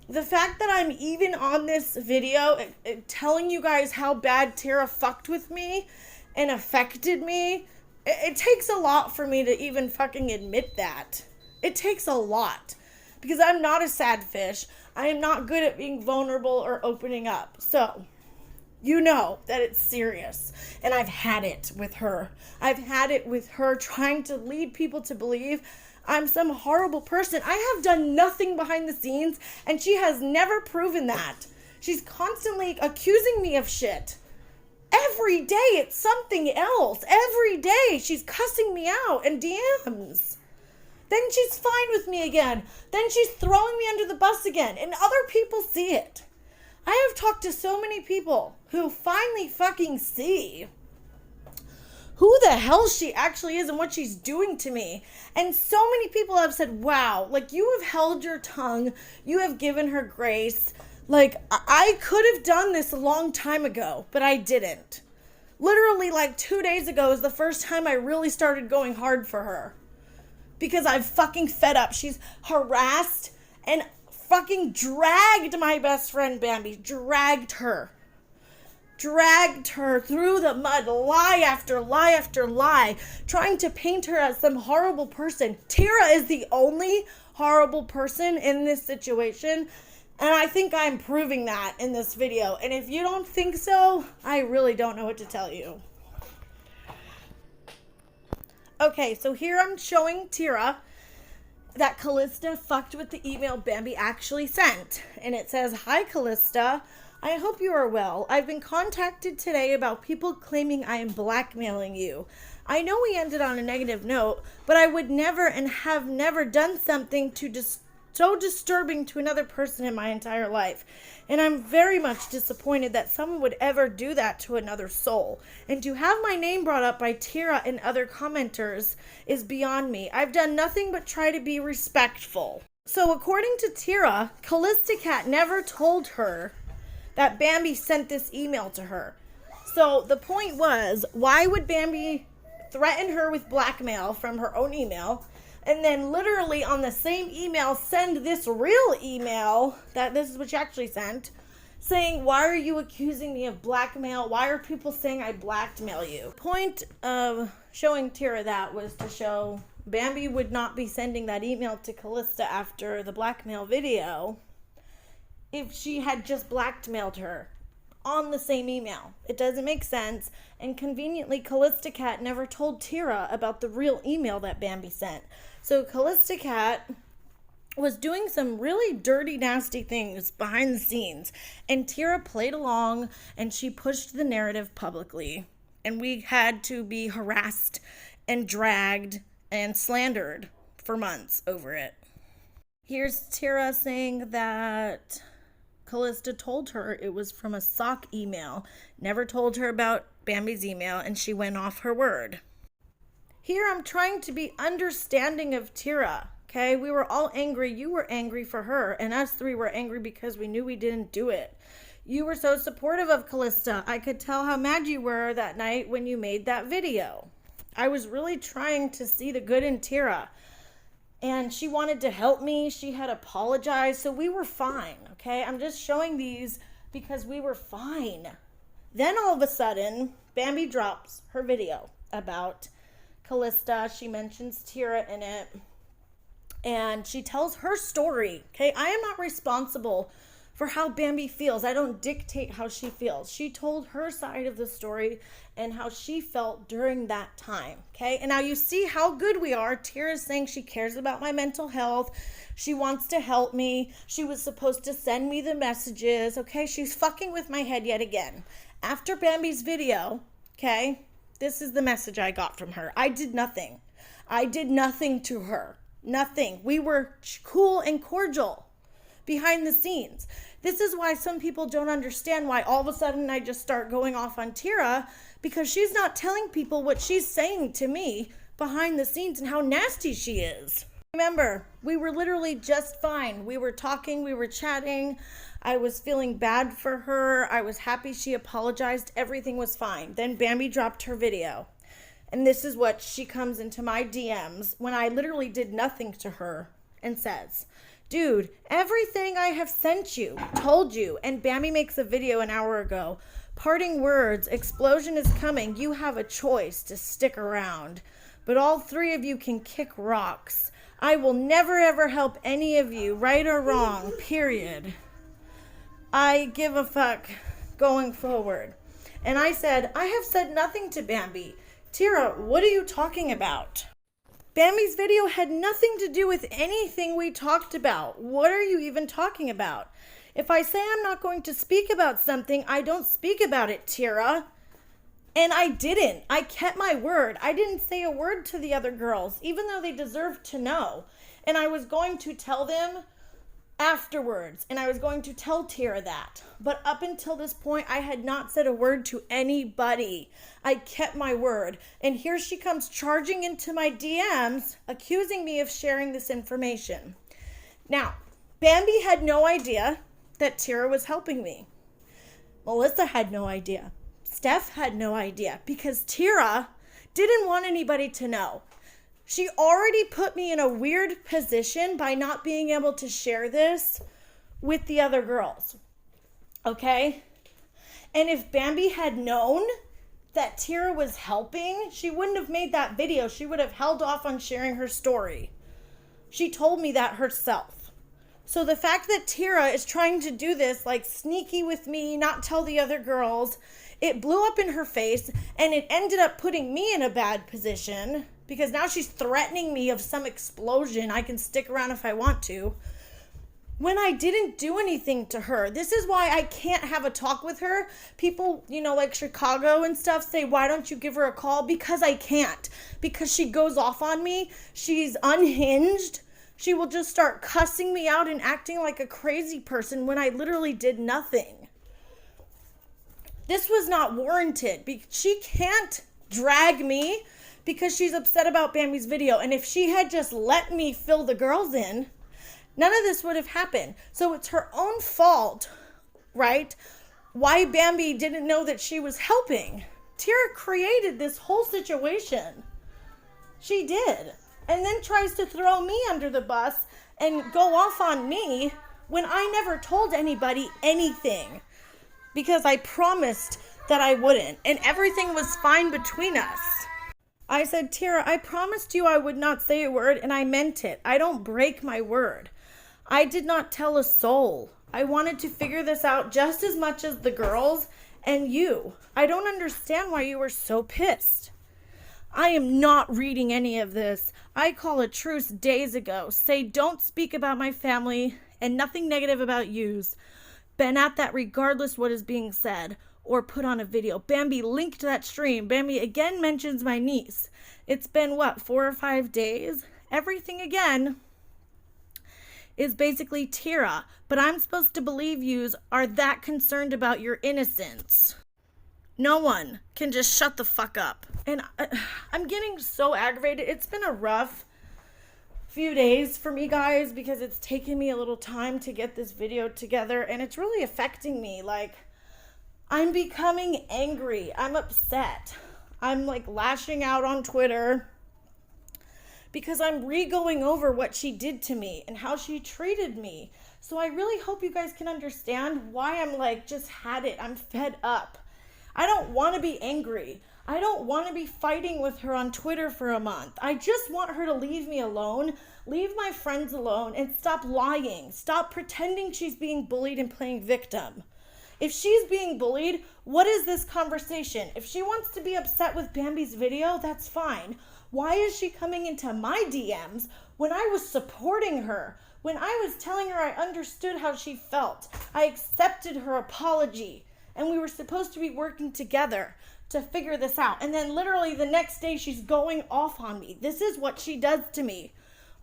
The fact that I'm even on this video telling you guys how bad Tyra fucked with me and affected me, it takes a lot for me to even fucking admit that. It takes a lot. Because I'm not a sad fish. I am not good at being vulnerable or opening up. So, You know that it's serious. And I've had it with her. I've had it with her trying to lead people to believe I'm some horrible person. I have done nothing behind the scenes, and she has never proven that. She's constantly accusing me of shit. Every day it's something else. Every day she's cussing me out in DMs. Then she's fine with me again. Then she's throwing me under the bus again, and other people see it. I have talked to so many people who finally fucking see who the hell she actually is and what she's doing to me. And so many people have said, wow, like, you have held your tongue. You have given her grace. Like, I could have done this a long time ago, but I didn't. Literally, like, 2 days ago is the first time I really started going hard for her. Because I'm fucking fed up. She's harassed and fucking dragged my best friend Bambi. Dragged her through the mud, lie after lie after lie, trying to paint her as some horrible person. Tyra is the only horrible person in this situation, and I think I'm proving that in this video. And if you don't think so, I really don't know what to tell you. Okay, so here I'm showing Tyra that Callista fucked with the email Bambi actually sent. And it says, "Hi Callista, I hope you are well. I've been contacted today about people claiming I am blackmailing you. I know we ended on a negative note, but I would never and have never done something so disturbing to another person in my entire life. And I'm very much disappointed that someone would ever do that to another soul. And to have my name brought up by Tyra and other commenters is beyond me. I've done nothing but try to be respectful." So according to Tyra, Callista Cat never told her that Bambi sent this email to her. So the point was, why would Bambi threaten her with blackmail from her own email, and then literally on the same email send this real email, that this is what she actually sent, saying, "Why are you accusing me of blackmail? Why are people saying I blackmail you?" The point of showing Tyra that was to show Bambi would not be sending that email to Callista after the blackmail video if she had just blackmailed her on the same email. It doesn't make sense. And conveniently, Callista Cat never told Tyra about the real email that Bambi sent. So Callista Cat was doing some really dirty, nasty things behind the scenes. And Tyra played along, and she pushed the narrative publicly. And we had to be harassed and dragged and slandered for months over it. Here's Tyra saying that Callista told her it was from a sock email, never told her about Bambi's email, and she went off her word. Here I'm trying to be understanding of Tyra, okay? We were all angry. You were angry for her, and us three were angry because we knew we didn't do it. You were so supportive of Callista. I could tell how mad you were that night when you made that video. I was really trying to see the good in Tyra. And she wanted to help me. She had apologized. So we were fine, okay? I'm just showing these because we were fine. Then all of a sudden, Bambi drops her video about Callista. She mentions Tyra in it. And she tells her story, okay? I am not responsible for how Bambi feels. I don't dictate how she feels. She told her side of the story and how she felt during that time, okay? And now you see how good we are. Tyra's saying she cares about my mental health. She wants to help me. She was supposed to send me the messages, okay? She's fucking with my head yet again. After Bambi's video, okay, this is the message I got from her. I did nothing. I did nothing to her. Nothing. We were cool and cordial behind the scenes. This is why some people don't understand why all of a sudden I just start going off on Tyra, because she's not telling people what she's saying to me behind the scenes and how nasty she is. Remember, we were literally just fine. We were talking, we were chatting. I was feeling bad for her. I was happy she apologized. Everything was fine. Then Bambi dropped her video. And this is what she comes into my DMs when I literally did nothing to her and says, "Dude, everything I have sent you, told you," and Bambi makes a video an hour ago. "Parting words, explosion is coming. You have a choice to stick around. But all three of you can kick rocks. I will never ever help any of you, right or wrong, period. I give a fuck. going forward. And I said, I have said nothing to Bambi. Tyra, what are you talking about? Bambi's video had nothing to do with anything we talked about. What are you even talking about? If I say I'm not going to speak about something, I don't speak about it, Tyra. And I didn't. I kept my word. I didn't say a word to the other girls, even though they deserved to know. And I was going to tell them afterwards, and I was going to tell Tyra that. But up until this point, I had not said a word to anybody. I kept my word. And here she comes charging into my DMs, accusing me of sharing this information. Now, Bambi had no idea that Tyra was helping me. Melissa had no idea. Steph had no idea, because Tyra didn't want anybody to know. She already put me in a weird position by not being able to share this with the other girls. Okay? And if Bambi had known that Tyra was helping, she wouldn't have made that video. She would have held off on sharing her story. She told me that herself. So the fact that Tyra is trying to do this, like sneaky with me, not tell the other girls, it blew up in her face, and it ended up putting me in a bad position, because now she's threatening me of some explosion. I can stick around if I want to, when I didn't do anything to her. This is why I can't have a talk with her. People, like Chicago and stuff, say, why don't you give her a call? Because I can't. Because she goes off on me. She's unhinged. She will just start cussing me out and acting like a crazy person when I literally did nothing. This was not warranted. She can't drag me because she's upset about Bambi's video. And if she had just let me fill the girls in, none of this would have happened. So it's her own fault, right? Why Bambi didn't know that she was helping. Tyra created this whole situation. She did. And then tries to throw me under the bus and go off on me when I never told anybody anything. Because I promised that I wouldn't. And everything was fine between us. I said, Tyra, I promised you I would not say a word, and I meant it. I don't break my word. I did not tell a soul. I wanted to figure this out just as much as the girls and you. I don't understand why you were so pissed. I am not reading any of this. I call a truce days ago. Say don't speak about my family and nothing negative about yous. Been at that regardless what is being said or put on a video. Bambi linked that stream. Bambi again mentions my niece. It's been 4 or 5 days? Everything again is basically Tyra, but I'm supposed to believe yous are that concerned about your innocence. No one can just shut the fuck up. And I'm getting so aggravated. It's been a rough few days for me, guys, because it's taken me a little time to get this video together, and it's really affecting me. I'm becoming angry. I'm upset. I'm lashing out on Twitter because I'm re-going over what she did to me and how she treated me. So I really hope you guys can understand why I'm just had it. I'm fed up. I don't want to be angry. I don't want to be fighting with her on Twitter for a month. I just want her to leave me alone, leave my friends alone, and stop lying. Stop pretending she's being bullied and playing victim. If she's being bullied, what is this conversation? If she wants to be upset with Bambi's video, that's fine. Why is she coming into my DMs when I was supporting her? When I was telling her I understood how she felt. I accepted her apology. And we were supposed to be working together to figure this out. And then literally the next day she's going off on me. This is what she does to me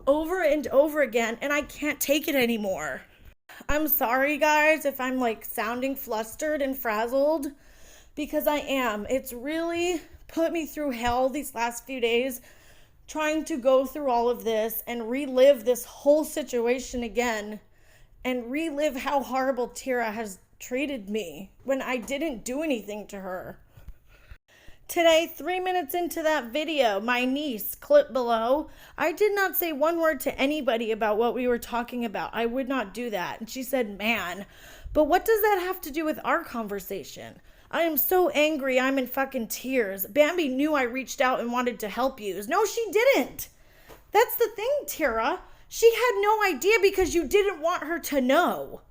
over and over again. And I can't take it anymore. I'm sorry, guys, if I'm sounding flustered and frazzled, because I am. It's really put me through hell these last few days trying to go through all of this and relive this whole situation again and relive how horrible Tyra has treated me when I didn't do anything to her. Today, 3 minutes into that video, my niece, clip below, I did not say one word to anybody about what we were talking about. I would not do that. And she said, man, but what does that have to do with our conversation? I am so angry. I'm in fucking tears. Bambi knew I reached out and wanted to help you. No, she didn't. That's the thing, Tyra. She had no idea because you didn't want her to know.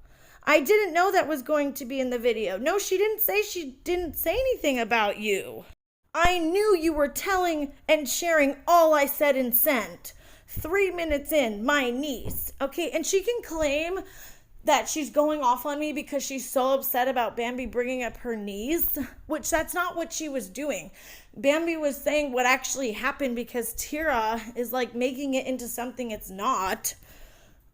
I didn't know that was going to be in the video. No, she didn't say anything about you. I knew you were telling and sharing all I said and sent. 3 minutes in, my niece. Okay, and she can claim that she's going off on me because she's so upset about Bambi bringing up her knees, which that's not what she was doing. Bambi was saying what actually happened because Tyra is like making it into something it's not.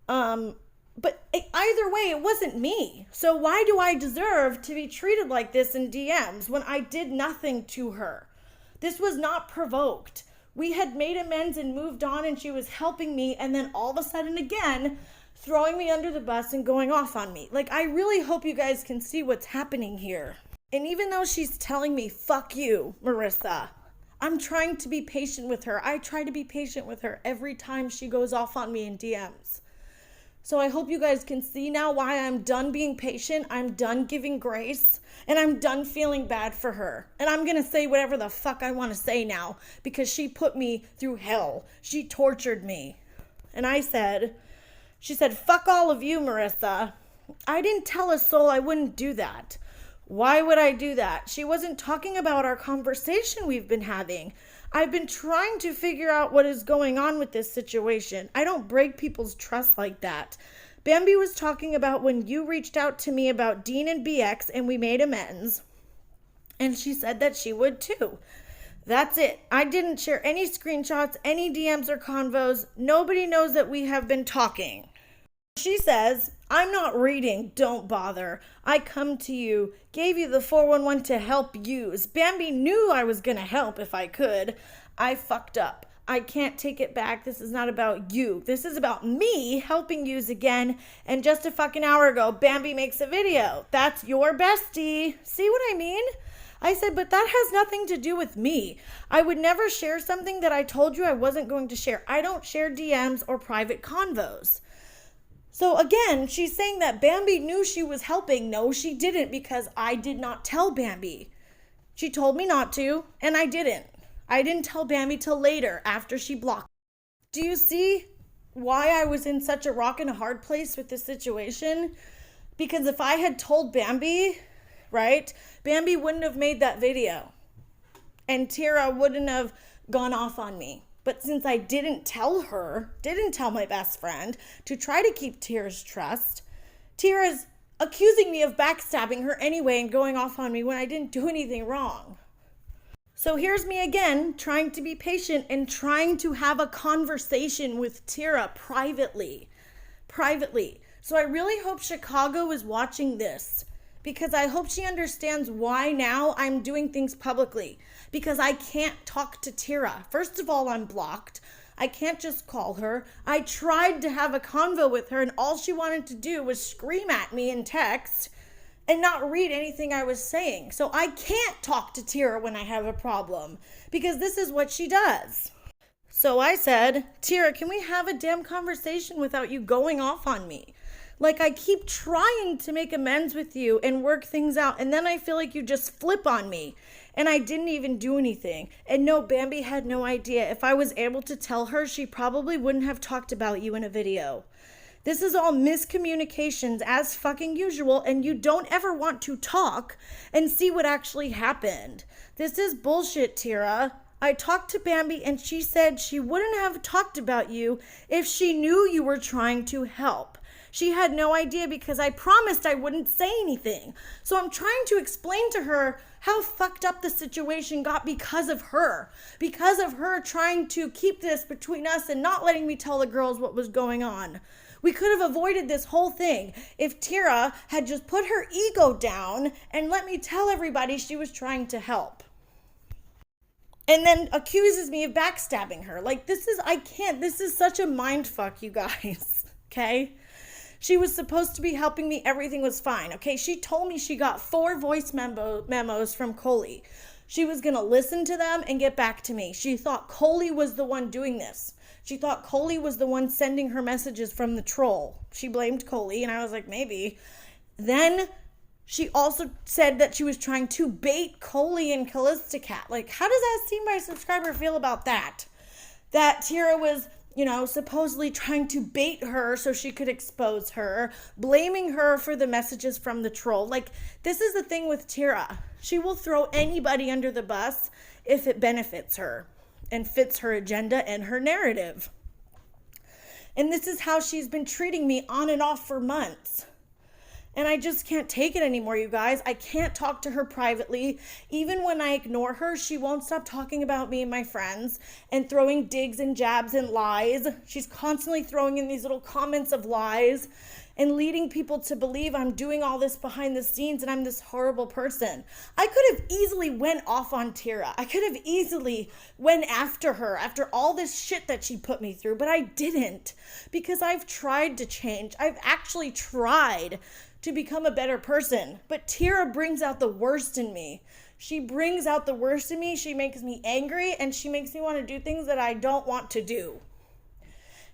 But either way, it wasn't me. So why do I deserve to be treated like this in DMs when I did nothing to her? This was not provoked. We had made amends and moved on, and she was helping me, and then all of a sudden again, throwing me under the bus and going off on me. Like, I really hope you guys can see what's happening here. And even though she's telling me, fuck you, Marissa, I'm trying to be patient with her. I try to be patient with her every time she goes off on me in DMs. So I hope you guys can see now why I'm done being patient. I'm done giving grace. And I'm done feeling bad for her. And I'm going to say whatever the fuck I want to say now because she put me through hell. She tortured me. And she said, fuck all of you, Marissa. I didn't tell a soul I wouldn't do that. Why would I do that? She wasn't talking about our conversation we've been having. I've been trying to figure out what is going on with this situation. I don't break people's trust like that. Bambi was talking about when you reached out to me about Dean and BX and we made amends. And she said that she would too. That's it. I didn't share any screenshots, any DMs or convos. Nobody knows that we have been talking. She says, I'm not reading. Don't bother. I come to you, gave you the 411 to help use. Bambi knew I was going to help if I could. I fucked up. I can't take it back. This is not about you. This is about me helping use again. And just a fucking hour ago, Bambi makes a video. That's your bestie. See what I mean? I said, but that has nothing to do with me. I would never share something that I told you I wasn't going to share. I don't share DMs or private convos. So again, she's saying that Bambi knew she was helping. No, she didn't because I did not tell Bambi. She told me not to, and I didn't. I didn't tell Bambi till later after she blocked. Do you see why I was in such a rock and a hard place with this situation? Because if I had told Bambi, right, Bambi wouldn't have made that video. And Tyra wouldn't have gone off on me. But since I didn't tell my best friend to try to keep Tyra's trust, Tyra's accusing me of backstabbing her anyway and going off on me when I didn't do anything wrong. So here's me again, trying to be patient and trying to have a conversation with Tyra privately. So I really hope Chicago is watching this because I hope she understands why now I'm doing things publicly because I can't talk to Tyra. First of all, I'm blocked. I can't just call her. I tried to have a convo with her and all she wanted to do was scream at me in text and not read anything I was saying. So I can't talk to Tyra when I have a problem because this is what she does. So I said, Tyra, can we have a damn conversation without you going off on me? Like I keep trying to make amends with you and work things out. And then I feel like you just flip on me. And I didn't even do anything. And no, Bambi had no idea. If I was able to tell her, she probably wouldn't have talked about you in a video. This is all miscommunications as fucking usual, and you don't ever want to talk and see what actually happened. This is bullshit, Tyra. I talked to Bambi and she said she wouldn't have talked about you if she knew you were trying to help. She had no idea because I promised I wouldn't say anything. So I'm trying to explain to her how fucked up the situation got because of her. Because of her trying to keep this between us and not letting me tell the girls what was going on. We could have avoided this whole thing if Tyra had just put her ego down and let me tell everybody she was trying to help. And then accuses me of backstabbing her. Like, this is such a mind fuck, you guys, okay? She was supposed to be helping me. Everything was fine, okay? She told me she got 4 voice memos from Coley. She was going to listen to them and get back to me. She thought Coley was the one doing this. She thought Coley was the one sending her messages from the troll. She blamed Coley, and I was like, maybe. Then she also said that she was trying to bait Coley and Callistocat. Like, how does that Seen by Subscriber feel about that? That Tyra was, supposedly trying to bait her so she could expose her, blaming her for the messages from the troll. Like, this is the thing with Tyra. She will throw anybody under the bus if it benefits her and fits her agenda and her narrative. And this is how she's been treating me on and off for months. And I just can't take it anymore, you guys. I can't talk to her privately. Even when I ignore her, she won't stop talking about me and my friends and throwing digs and jabs and lies. She's constantly throwing in these little comments of lies and leading people to believe I'm doing all this behind the scenes and I'm this horrible person. I could have easily went off on Tyra. I could have easily went after her after all this shit that she put me through, but I didn't, because I've tried to change. I've actually tried to become a better person. But Tyra brings out the worst in me. She brings out the worst in me. She makes me angry, and she makes me want to do things that I don't want to do.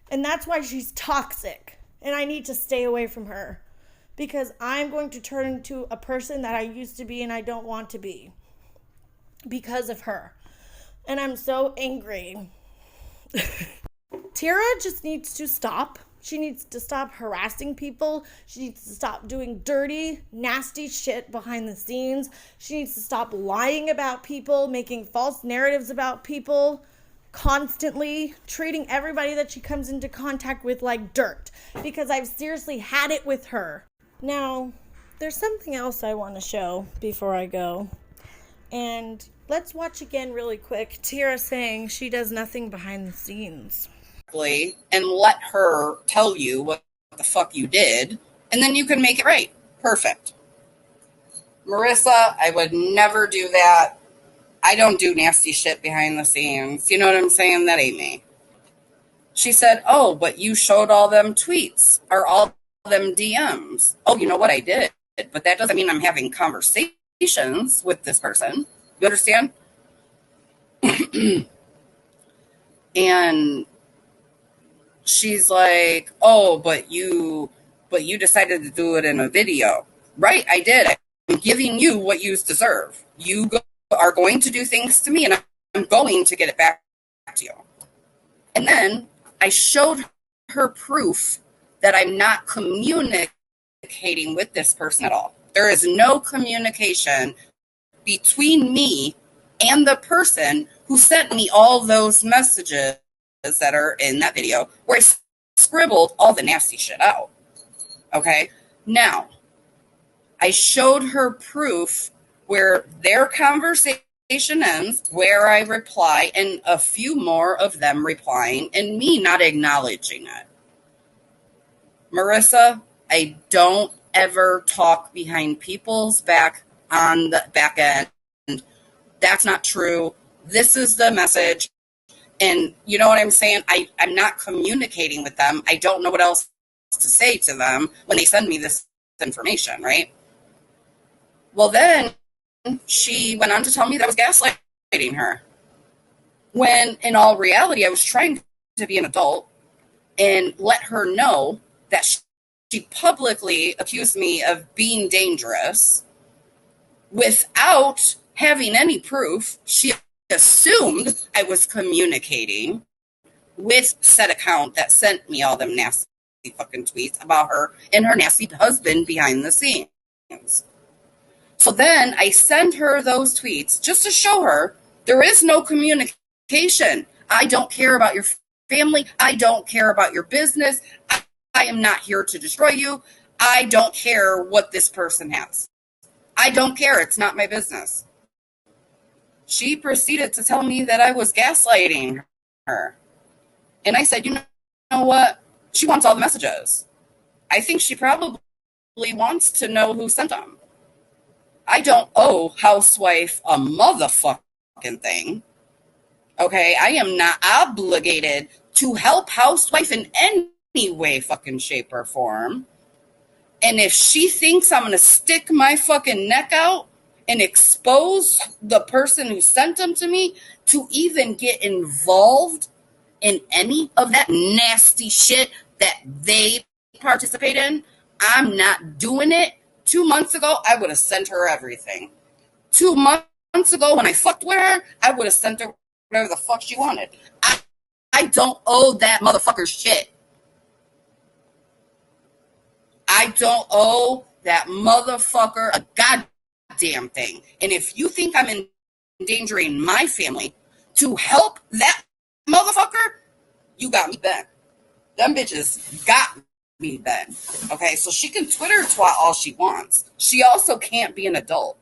And that's why she's toxic. And I need to stay away from her, because I'm going to turn into a person that I used to be and I don't want to be because of her. And I'm so angry. Tyra just needs to stop. She needs to stop harassing people. She needs to stop doing dirty, nasty shit behind the scenes. She needs to stop lying about people, making false narratives about people, constantly treating everybody that she comes into contact with like dirt, because I've seriously had it with her. Now, there's something else I want to show before I go. And let's watch again really quick Tyra saying she does nothing behind the scenes. And let her tell you what the fuck you did, and then you can make it right. Perfect. Marissa, I would never do that. I don't do nasty shit behind the scenes. You know what I'm saying? That ain't me. She said, oh, but you showed all them tweets or all them DMs. Oh, you know what? I did. But that doesn't mean I'm having conversations with this person. You understand? And she's like, oh, but you decided to do it in a video. Right, I did. I'm giving you what you deserve. You are going to do things to me, and I'm going to get it back to you. And then I showed her proof that I'm not communicating with this person at all. There is no communication between me and the person who sent me all those messages that are in that video where I scribbled all the nasty shit out. Okay? Now, I showed her proof where their conversation ends, where I reply, and a few more of them replying, and me not acknowledging it. Marissa, I don't ever talk behind people's back on the back end. That's not true. This is the message. And you know what I'm saying? I'm not communicating with them. I don't know what else to say to them when they send me this information, right? Well, then she went on to tell me that I was gaslighting her. When in all reality, I was trying to be an adult and let her know that she publicly accused me of being dangerous without having any proof. She assumed I was communicating with said account that sent me all them nasty fucking tweets about her and her nasty husband behind the scenes. So then I send her those tweets just to show her there is no communication. I don't care about your family. I don't care about your business. I am not here to destroy you. I don't care what this person has. I don't care. It's not my business. She proceeded to tell me that I was gaslighting her. And I said, you know what? She wants all the messages. I think she probably wants to know who sent them. I don't owe Housewife a motherfucking thing. Okay? I am not obligated to help Housewife in any way, fucking shape, or form. And if she thinks I'm going to stick my fucking neck out and expose the person who sent them to me to even get involved in any of that nasty shit that they participate in, I'm not doing it. 2 months ago, I would have sent her everything. 2 months ago, when I fucked with her, I would have sent her whatever the fuck she wanted. I don't owe that motherfucker shit. I don't owe that motherfucker a goddamn thing. And if you think I'm endangering my family to help that motherfucker, you got me bent. Them bitches got me bent. Okay, so she can Twitter twat all she wants. She also can't be an adult.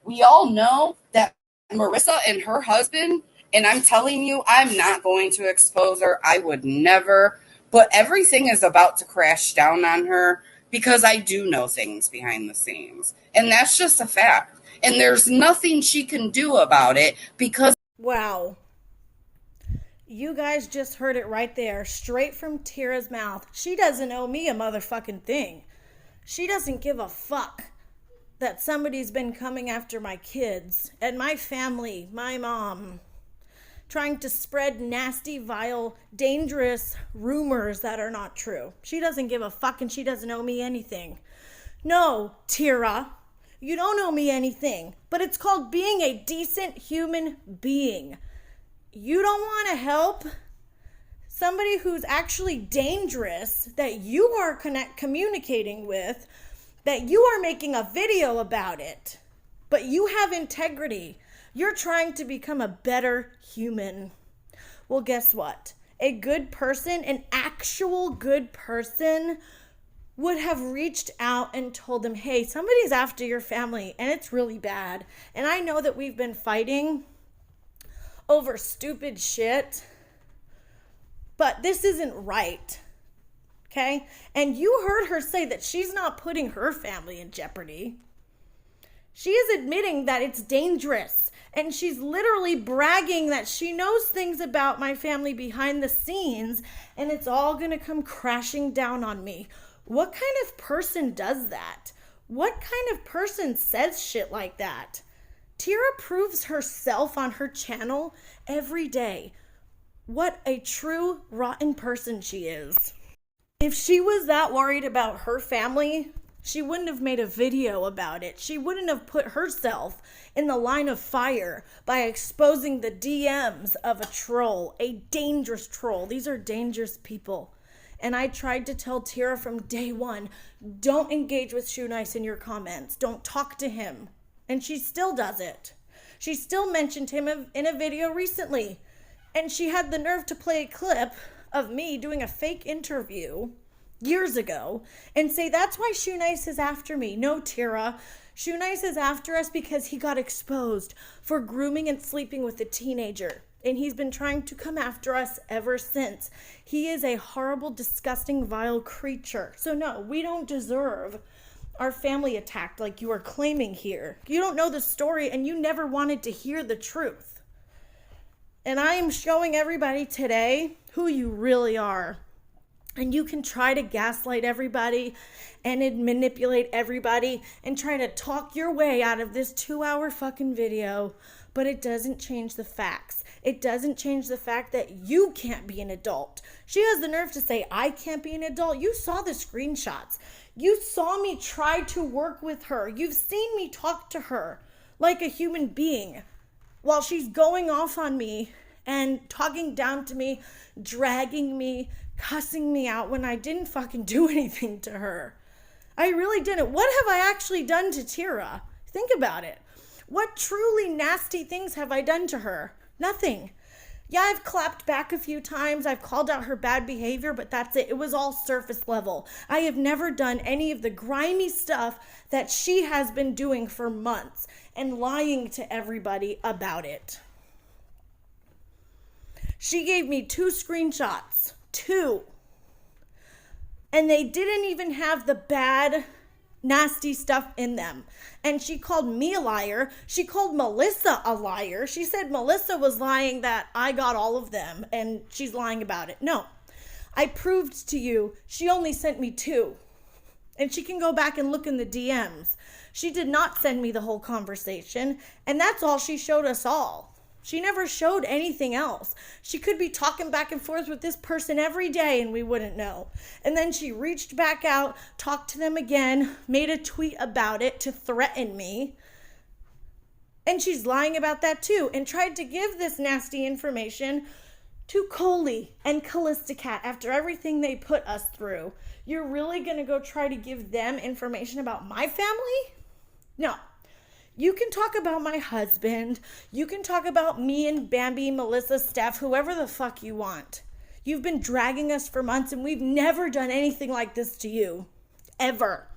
We all know that Marissa and her husband, and I'm telling you, I'm not going to expose her. I would never. But everything is about to crash down on her because I do know things behind the scenes. And that's just a fact. And there's nothing she can do about it because... Wow. You guys just heard it right there, straight from Tyra's mouth. She doesn't owe me a motherfucking thing. She doesn't give a fuck that somebody's been coming after my kids and my family, my mom, trying to spread nasty, vile, dangerous rumors that are not true. She doesn't give a fuck and she doesn't owe me anything. No, Tyra, you don't owe me anything, but it's called being a decent human being. You don't want to help somebody who's actually dangerous that you are communicating with, that you are making a video about it, but you have integrity. You're trying to become a better human. Well, guess what? A good person, an actual good person, would have reached out and told them, hey, somebody's after your family and it's really bad. And I know that we've been fighting over stupid shit, but this isn't right. Okay? And you heard her say that she's not putting her family in jeopardy. She is admitting that it's dangerous. And she's literally bragging that she knows things about my family behind the scenes, and it's all going to come crashing down on me. What kind of person does that? What kind of person says shit like that? Tyra proves herself on her channel every day. What a true rotten person she is. If she was that worried about her family, she wouldn't have made a video about it. She wouldn't have put herself in the line of fire by exposing the DMs of a troll, a dangerous troll. These are dangerous people. And I tried to tell Tyra from day one, don't engage with Shoenice in your comments. Don't talk to him. And she still does it. She still mentioned him in a video recently. And she had the nerve to play a clip of me doing a fake interview years ago and say that's why Shoenice is after me. No, Tyra. Shoenice is after us because he got exposed for grooming and sleeping with a teenager. And he's been trying to come after us ever since. He is a horrible, disgusting, vile creature. So no, we don't deserve our family attacked like you are claiming here. You don't know the story and you never wanted to hear the truth. And I am showing everybody today who you really are. And you can try to gaslight everybody and manipulate everybody and try to talk your way out of this 2-hour fucking video. But it doesn't change the facts. It doesn't change the fact that you can't be an adult. She has the nerve to say, I can't be an adult. You saw the screenshots. You saw me try to work with her. You've seen me talk to her like a human being while she's going off on me and talking down to me, dragging me, cussing me out when I didn't fucking do anything to her. I really didn't. What have I actually done to Tyra? Think about it. What truly nasty things have I done to her? Nothing. Yeah, I've clapped back a few times. I've called out her bad behavior, but that's it. It was all surface level. I have never done any of the grimy stuff that she has been doing for months and lying to everybody about it. She gave me 2 screenshots. 2. And they didn't even have the bad, nasty stuff in them. And she called me a liar. She called Melissa a liar. She said Melissa was lying that I got all of them and she's lying about it. No, I proved to you she only sent me 2. And she can go back and look in the DMs. She did not send me the whole conversation. And that's all she showed us all. She never showed anything else. She could be talking back and forth with this person every day and we wouldn't know. And then she reached back out, talked to them again, made a tweet about it to threaten me. And she's lying about that too and tried to give this nasty information to Coley and Callista Cat after everything they put us through. You're really going to go try to give them information about my family? No. You can talk about my husband. You can talk about me and Bambi, Melissa, Steph, whoever the fuck you want. You've been dragging us for months and we've never done anything like this to you. Ever.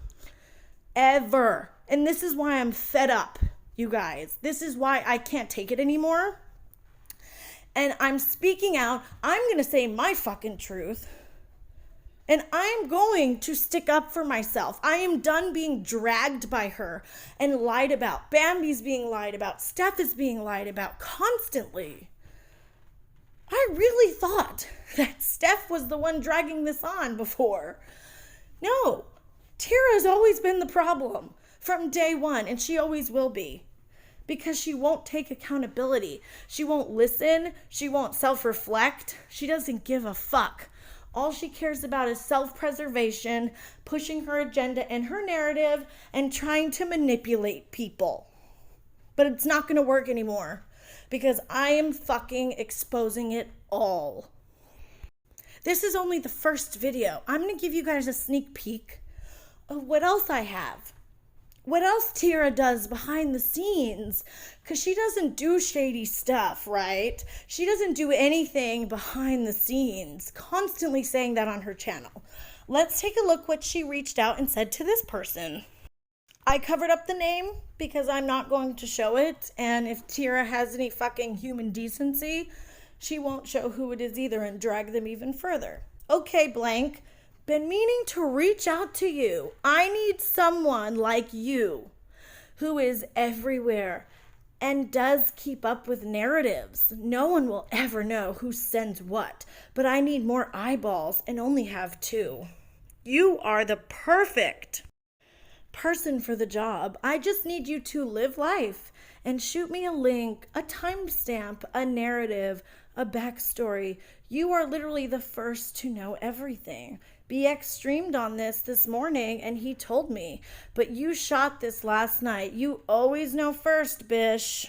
Ever. And this is why I'm fed up, you guys. This is why I can't take it anymore. And I'm speaking out. I'm going to say my fucking truth. And I'm going to stick up for myself. I am done being dragged by her and lied about. Bambi's being lied about. Steph is being lied about constantly. I really thought that Steph was the one dragging this on before. No, Tyra has always been the problem from day one, and she always will be. Because she won't take accountability. She won't listen. She won't self-reflect. She doesn't give a fuck. All she cares about is self-preservation, pushing her agenda and her narrative, and trying to manipulate people. But it's not going to work anymore because I am fucking exposing it all. This is only the first video. I'm going to give you guys a sneak peek of what else I have. What else Tyra does behind the scenes, because she doesn't do shady stuff, right? She doesn't do anything behind the scenes, constantly saying that on her channel. Let's take a look what she reached out and said to this person. I covered up the name because I'm not going to show it, and if Tyra has any fucking human decency, she won't show who it is either and drag them even further. Okay, blank. Been meaning to reach out to you. I need someone like you who is everywhere and does keep up with narratives. No one will ever know who sends what, but I need more eyeballs and only have 2. You are the perfect person for the job. I just need you to live life and shoot me a link, a timestamp, a narrative, a backstory. You are literally the first to know everything. BX streamed on this morning and he told me, but you shot this last night. You always know first, bish.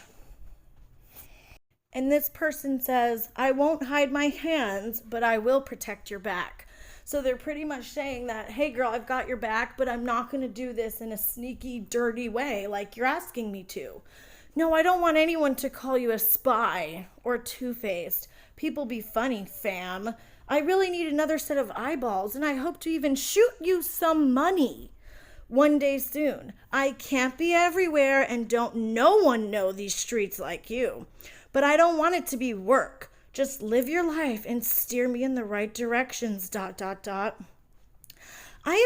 And this person says, I won't hide my hands, but I will protect your back. So they're pretty much saying that, hey girl, I've got your back, but I'm not going to do this in a sneaky, dirty way like you're asking me to. No, I don't want anyone to call you a spy or two-faced. People be funny, fam. I really need another set of eyeballs, and I hope to even shoot you some money one day soon. I can't be everywhere, and don't no one know these streets like you. But I don't want it to be work. Just live your life and steer me in the right directions, ... I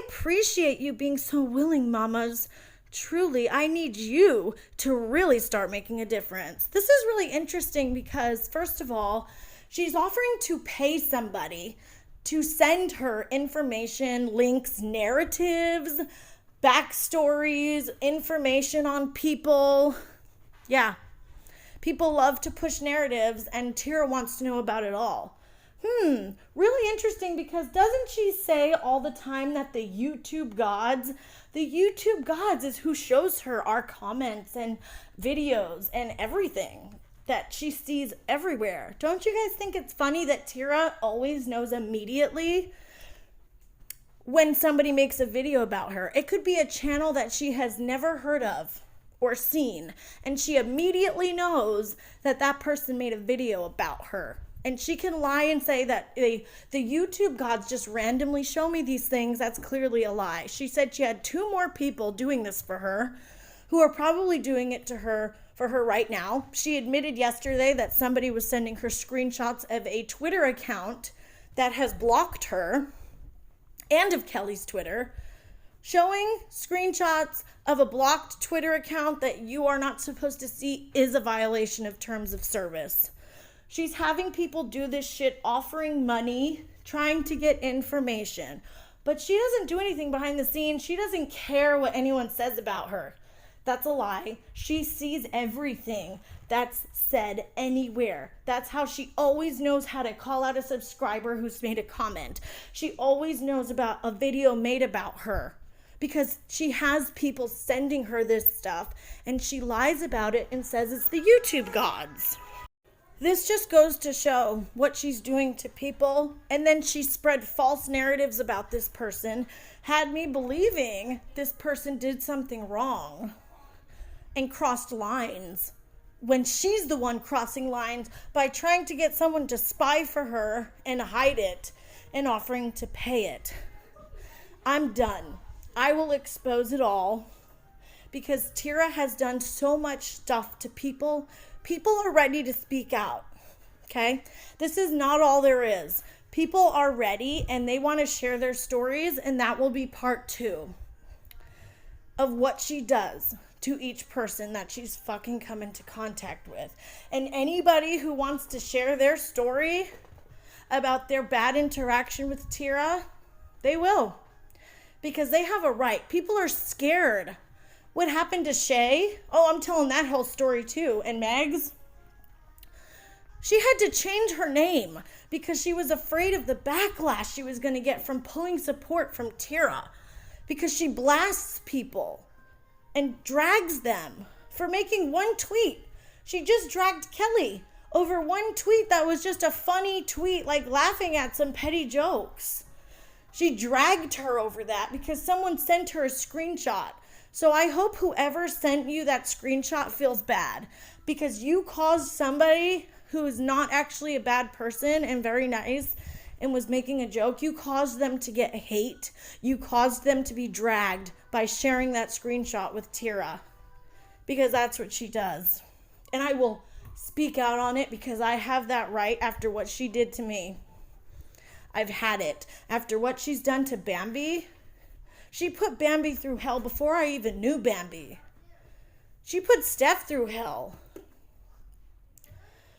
appreciate you being so willing, mamas. Truly, I need you to really start making a difference. This is really interesting because, first of all, she's offering to pay somebody to send her information, links, narratives, backstories, information on people. Yeah. People love to push narratives, and Tyra wants to know about it all. Really interesting because doesn't she say all the time that the YouTube gods is who shows her our comments and videos and everything that she sees everywhere. Don't you guys think it's funny that Tyra always knows immediately when somebody makes a video about her? It could be a channel that she has never heard of or seen, and she immediately knows that that person made a video about her. And she can lie and say that the YouTube gods just randomly show me these things. That's clearly a lie. She said she had 2 more people doing this for her who are probably doing it for her right now. She admitted yesterday that somebody was sending her screenshots of a Twitter account that has blocked her and of Kelly's Twitter, showing screenshots of a blocked Twitter account that you are not supposed to see is a violation of terms of service. She's having people do this shit, offering money, trying to get information. But she doesn't do anything behind the scenes. She doesn't care what anyone says about her. That's a lie. She sees everything that's said anywhere. That's how she always knows how to call out a subscriber who's made a comment. She always knows about a video made about her because she has people sending her this stuff and she lies about it and says it's the YouTube gods. This just goes to show what she's doing to people. And then she spread false narratives about this person, had me believing this person did something wrong and crossed lines, when she's the one crossing lines by trying to get someone to spy for her and hide it and offering to pay it. I'm done. I will expose it all because Tyra has done so much stuff to people. People are ready to speak out, okay? This is not all there is. People are ready and they want to share their stories, and that will be part 2 of what she does to each person that she's fucking come into contact with. And anybody who wants to share their story about their bad interaction with Tyra, they will. Because they have a right. People are scared. What happened to Shay? Oh, I'm telling that whole story too. And Megs, she had to change her name because she was afraid of the backlash she was going to get from pulling support from Tyra. Because she blasts people and drags them for making one tweet. She just dragged Kelly over one tweet that was just a funny tweet, like laughing at some petty jokes. She dragged her over that because someone sent her a screenshot. So I hope whoever sent you that screenshot feels bad, because you caused somebody who is not actually a bad person and very nice and was making a joke, you caused them to get hate. You caused them to be dragged by sharing that screenshot with Tyra, because that's what she does. And I will speak out on it because I have that right after what she did to me. I've had it. After what she's done to Bambi, she put Bambi through hell before I even knew Bambi. She put Steph through hell.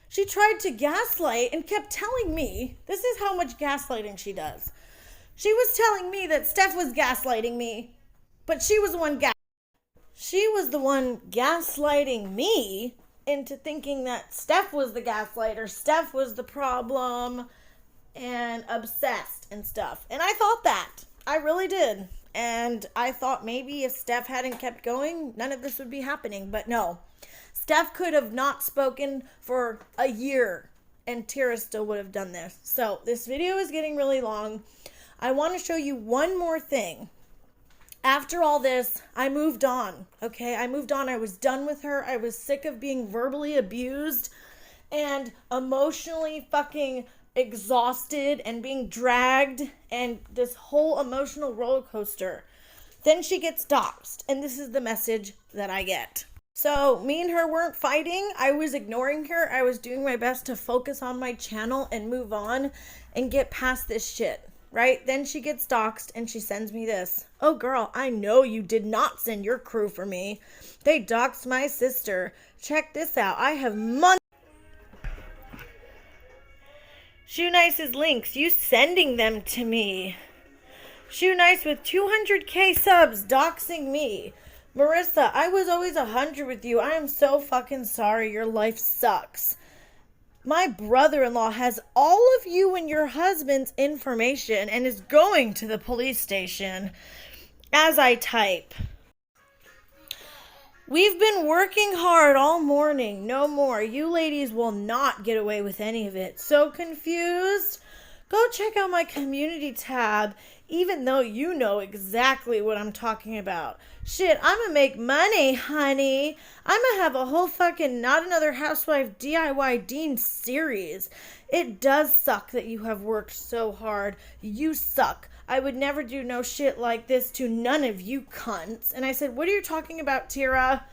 She tried to gaslight and kept telling me, this is how much gaslighting she does. She was telling me that Steph was gaslighting me, but she was the one gaslighting me into thinking that Steph was the gaslighter, Steph was the problem, and obsessed and stuff. And I thought that. I really did. And I thought maybe if Steph hadn't kept going, none of this would be happening. But no. Steph could have not spoken for a year and Tyra still would have done this. So this video is getting really long. I want to show you one more thing. After all this, I moved on, okay? I moved on. I was done with her. I was sick of being verbally abused and emotionally fucking exhausted and being dragged and this whole emotional roller coaster. Then she gets doxxed, and this is the message that I get. So me and her weren't fighting. I was ignoring her. I was doing my best to focus on my channel and move on and get past this shit, right? Then she gets doxxed and she sends me this. Oh girl, I know you did not send your crew for me. They doxxed my sister. Check this out. I have money. Shoenice's links. You sending them to me. Shoenice with 200k subs doxing me. Marissa, I was always 100 with you. I am so fucking sorry. Your life sucks. My brother-in-law has all of you and your husband's information and is going to the police station as I type. We've been working hard all morning. No more. You ladies will not get away with any of it. So confused? Go check out my community tab, even though you know exactly what I'm talking about. Shit, I'm gonna make money, honey. I'm gonna have a whole fucking Not Another Housewife DIY Dean series. It does suck that you have worked so hard. You suck. I would never do no shit like this to none of you cunts. And I said, what are you talking about, Tyra?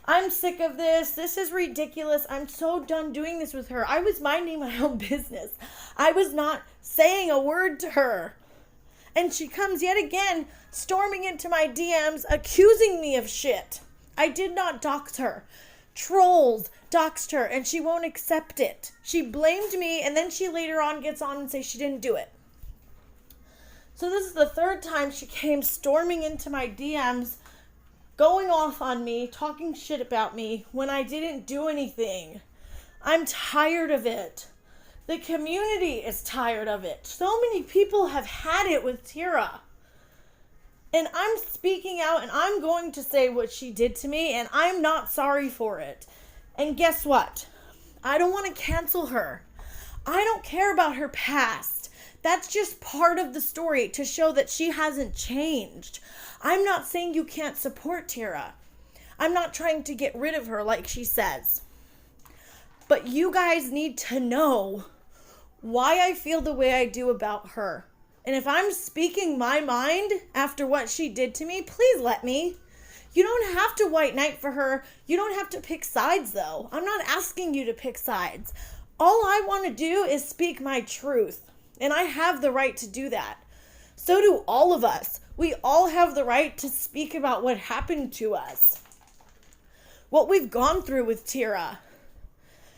I'm sick of this. This is ridiculous. I'm so done doing this with her. I was minding my own business. I was not saying a word to her. And she comes yet again storming into my DMs accusing me of shit. I did not dox her. Trolls doxed her and she won't accept it. She blamed me and then she later on gets on and says she didn't do it. So this is the third time she came storming into my DMs, going off on me, talking shit about me when I didn't do anything. I'm tired of it. The community is tired of it. So many people have had it with Tyra. And I'm speaking out and I'm going to say what she did to me and I'm not sorry for it. And guess what? I don't want to cancel her. I don't care about her past. That's just part of the story to show that she hasn't changed. I'm not saying you can't support Tyra. I'm not trying to get rid of her like she says. But you guys need to know why I feel the way I do about her. And if I'm speaking my mind after what she did to me, please let me. You don't have to white knight for her. You don't have to pick sides, though. I'm not asking you to pick sides. All I want to do is speak my truth. And I have the right to do that. So do all of us. We all have the right to speak about what happened to us. What we've gone through with Tyra.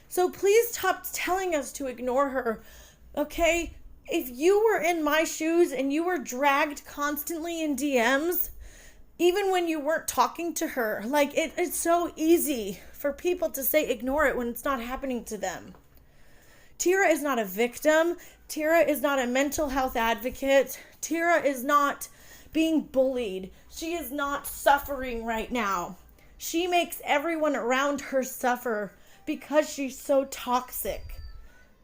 So please stop telling us to ignore her, okay? If you were in my shoes and you were dragged constantly in DMs, even when you weren't talking to her, like it's so easy for people to say ignore it when it's not happening to them. Tyra is not a victim. Tyra is not a mental health advocate. Tyra is not being bullied. She is not suffering right now. She makes everyone around her suffer because she's so toxic.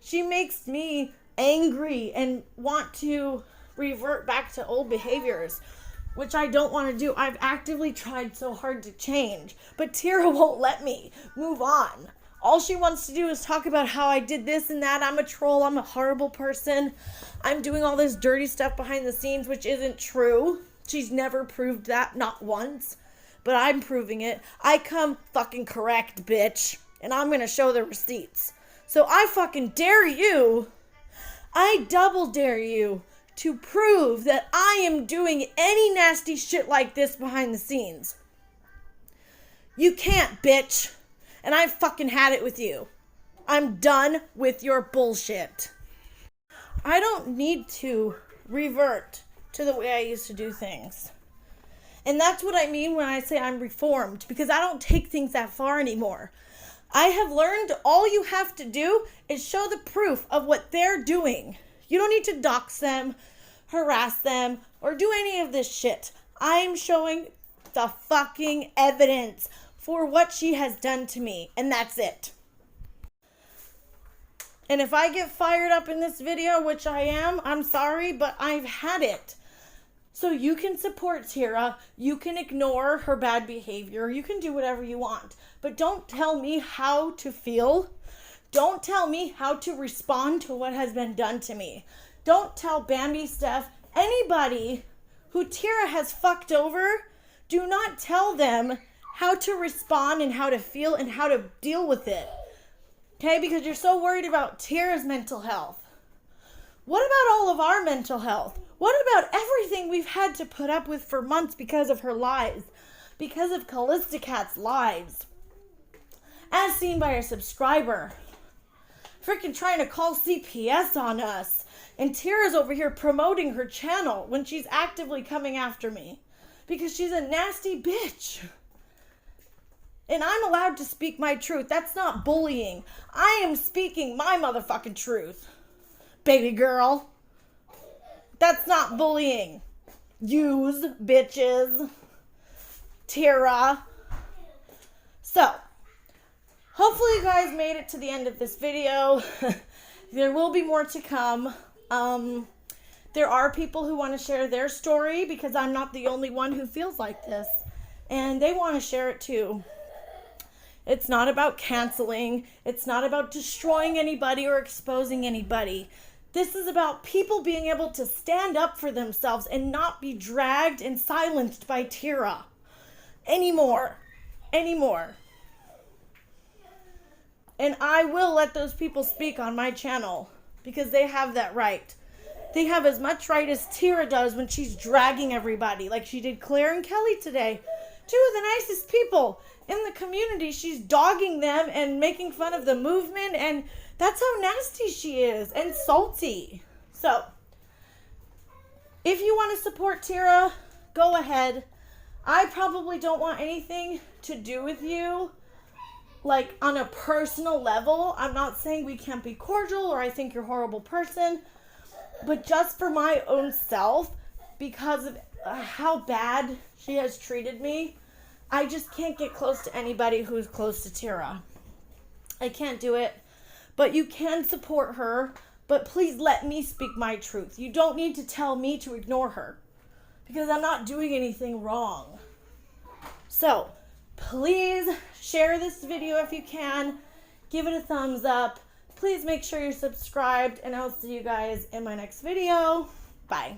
She makes me angry and want to revert back to old behaviors, which I don't want to do. I've actively tried so hard to change, but Tyra won't let me move on. All she wants to do is talk about how I did this and that. I'm a troll. I'm a horrible person. I'm doing all this dirty stuff behind the scenes, which isn't true. She's never proved that, not once, but I'm proving it. I come fucking correct, bitch, and I'm going to show the receipts. So I fucking dare you. I double dare you to prove that I am doing any nasty shit like this behind the scenes. You can't, bitch. And I fucking had it with you. I'm done with your bullshit. I don't need to revert to the way I used to do things. And that's what I mean when I say I'm reformed, because I don't take things that far anymore. I have learned all you have to do is show the proof of what they're doing. You don't need to dox them, harass them, or do any of this shit. I'm showing the fucking evidence for what she has done to me, and that's it. And if I get fired up in this video, which I am, I'm sorry, but I've had it. So you can support Tyra, you can ignore her bad behavior, you can do whatever you want, but don't tell me how to feel. Don't tell me how to respond to what has been done to me. Don't tell Bambi, Steph, anybody who Tyra has fucked over, do not tell them how to respond and how to feel and how to deal with it. Okay, because you're so worried about Tyra's mental health. What about all of our mental health? What about everything we've had to put up with for months because of her lies? Because of Callista Cat's lies? As seen by a subscriber. Freaking trying to call CPS on us. And Tyra's over here promoting her channel when she's actively coming after me. Because she's a nasty bitch. And I'm allowed to speak my truth. That's not bullying. I am speaking my motherfucking truth. Baby girl. That's not bullying. Use, bitches. Tyra. So, hopefully you guys made it to the end of this video. There will be more to come. There are people who want to share their story because I'm not the only one who feels like this. And they want to share it too. It's not about canceling. It's not about destroying anybody or exposing anybody. This is about people being able to stand up for themselves and not be dragged and silenced by Tyra anymore. And I will let those people speak on my channel because they have that right. They have as much right as Tyra does when she's dragging everybody like she did Claire and Kelly today. Two of the nicest people in the community. She's dogging them and making fun of the movement, and that's how nasty she is and salty. So, if you want to support Tyra, go ahead. I probably don't want anything to do with you, like on a personal level. I'm not saying we can't be cordial or I think you're a horrible person, but just for my own self, because of how bad she has treated me, I just can't get close to anybody who's close to Tyra. I can't do it. but you can support her. But please let me speak my truth. You don't need to tell me to ignore her because I'm not doing anything wrong. So please share this video if you can. Give it a thumbs up. Please make sure you're subscribed, and I'll see you guys in my next video. Bye.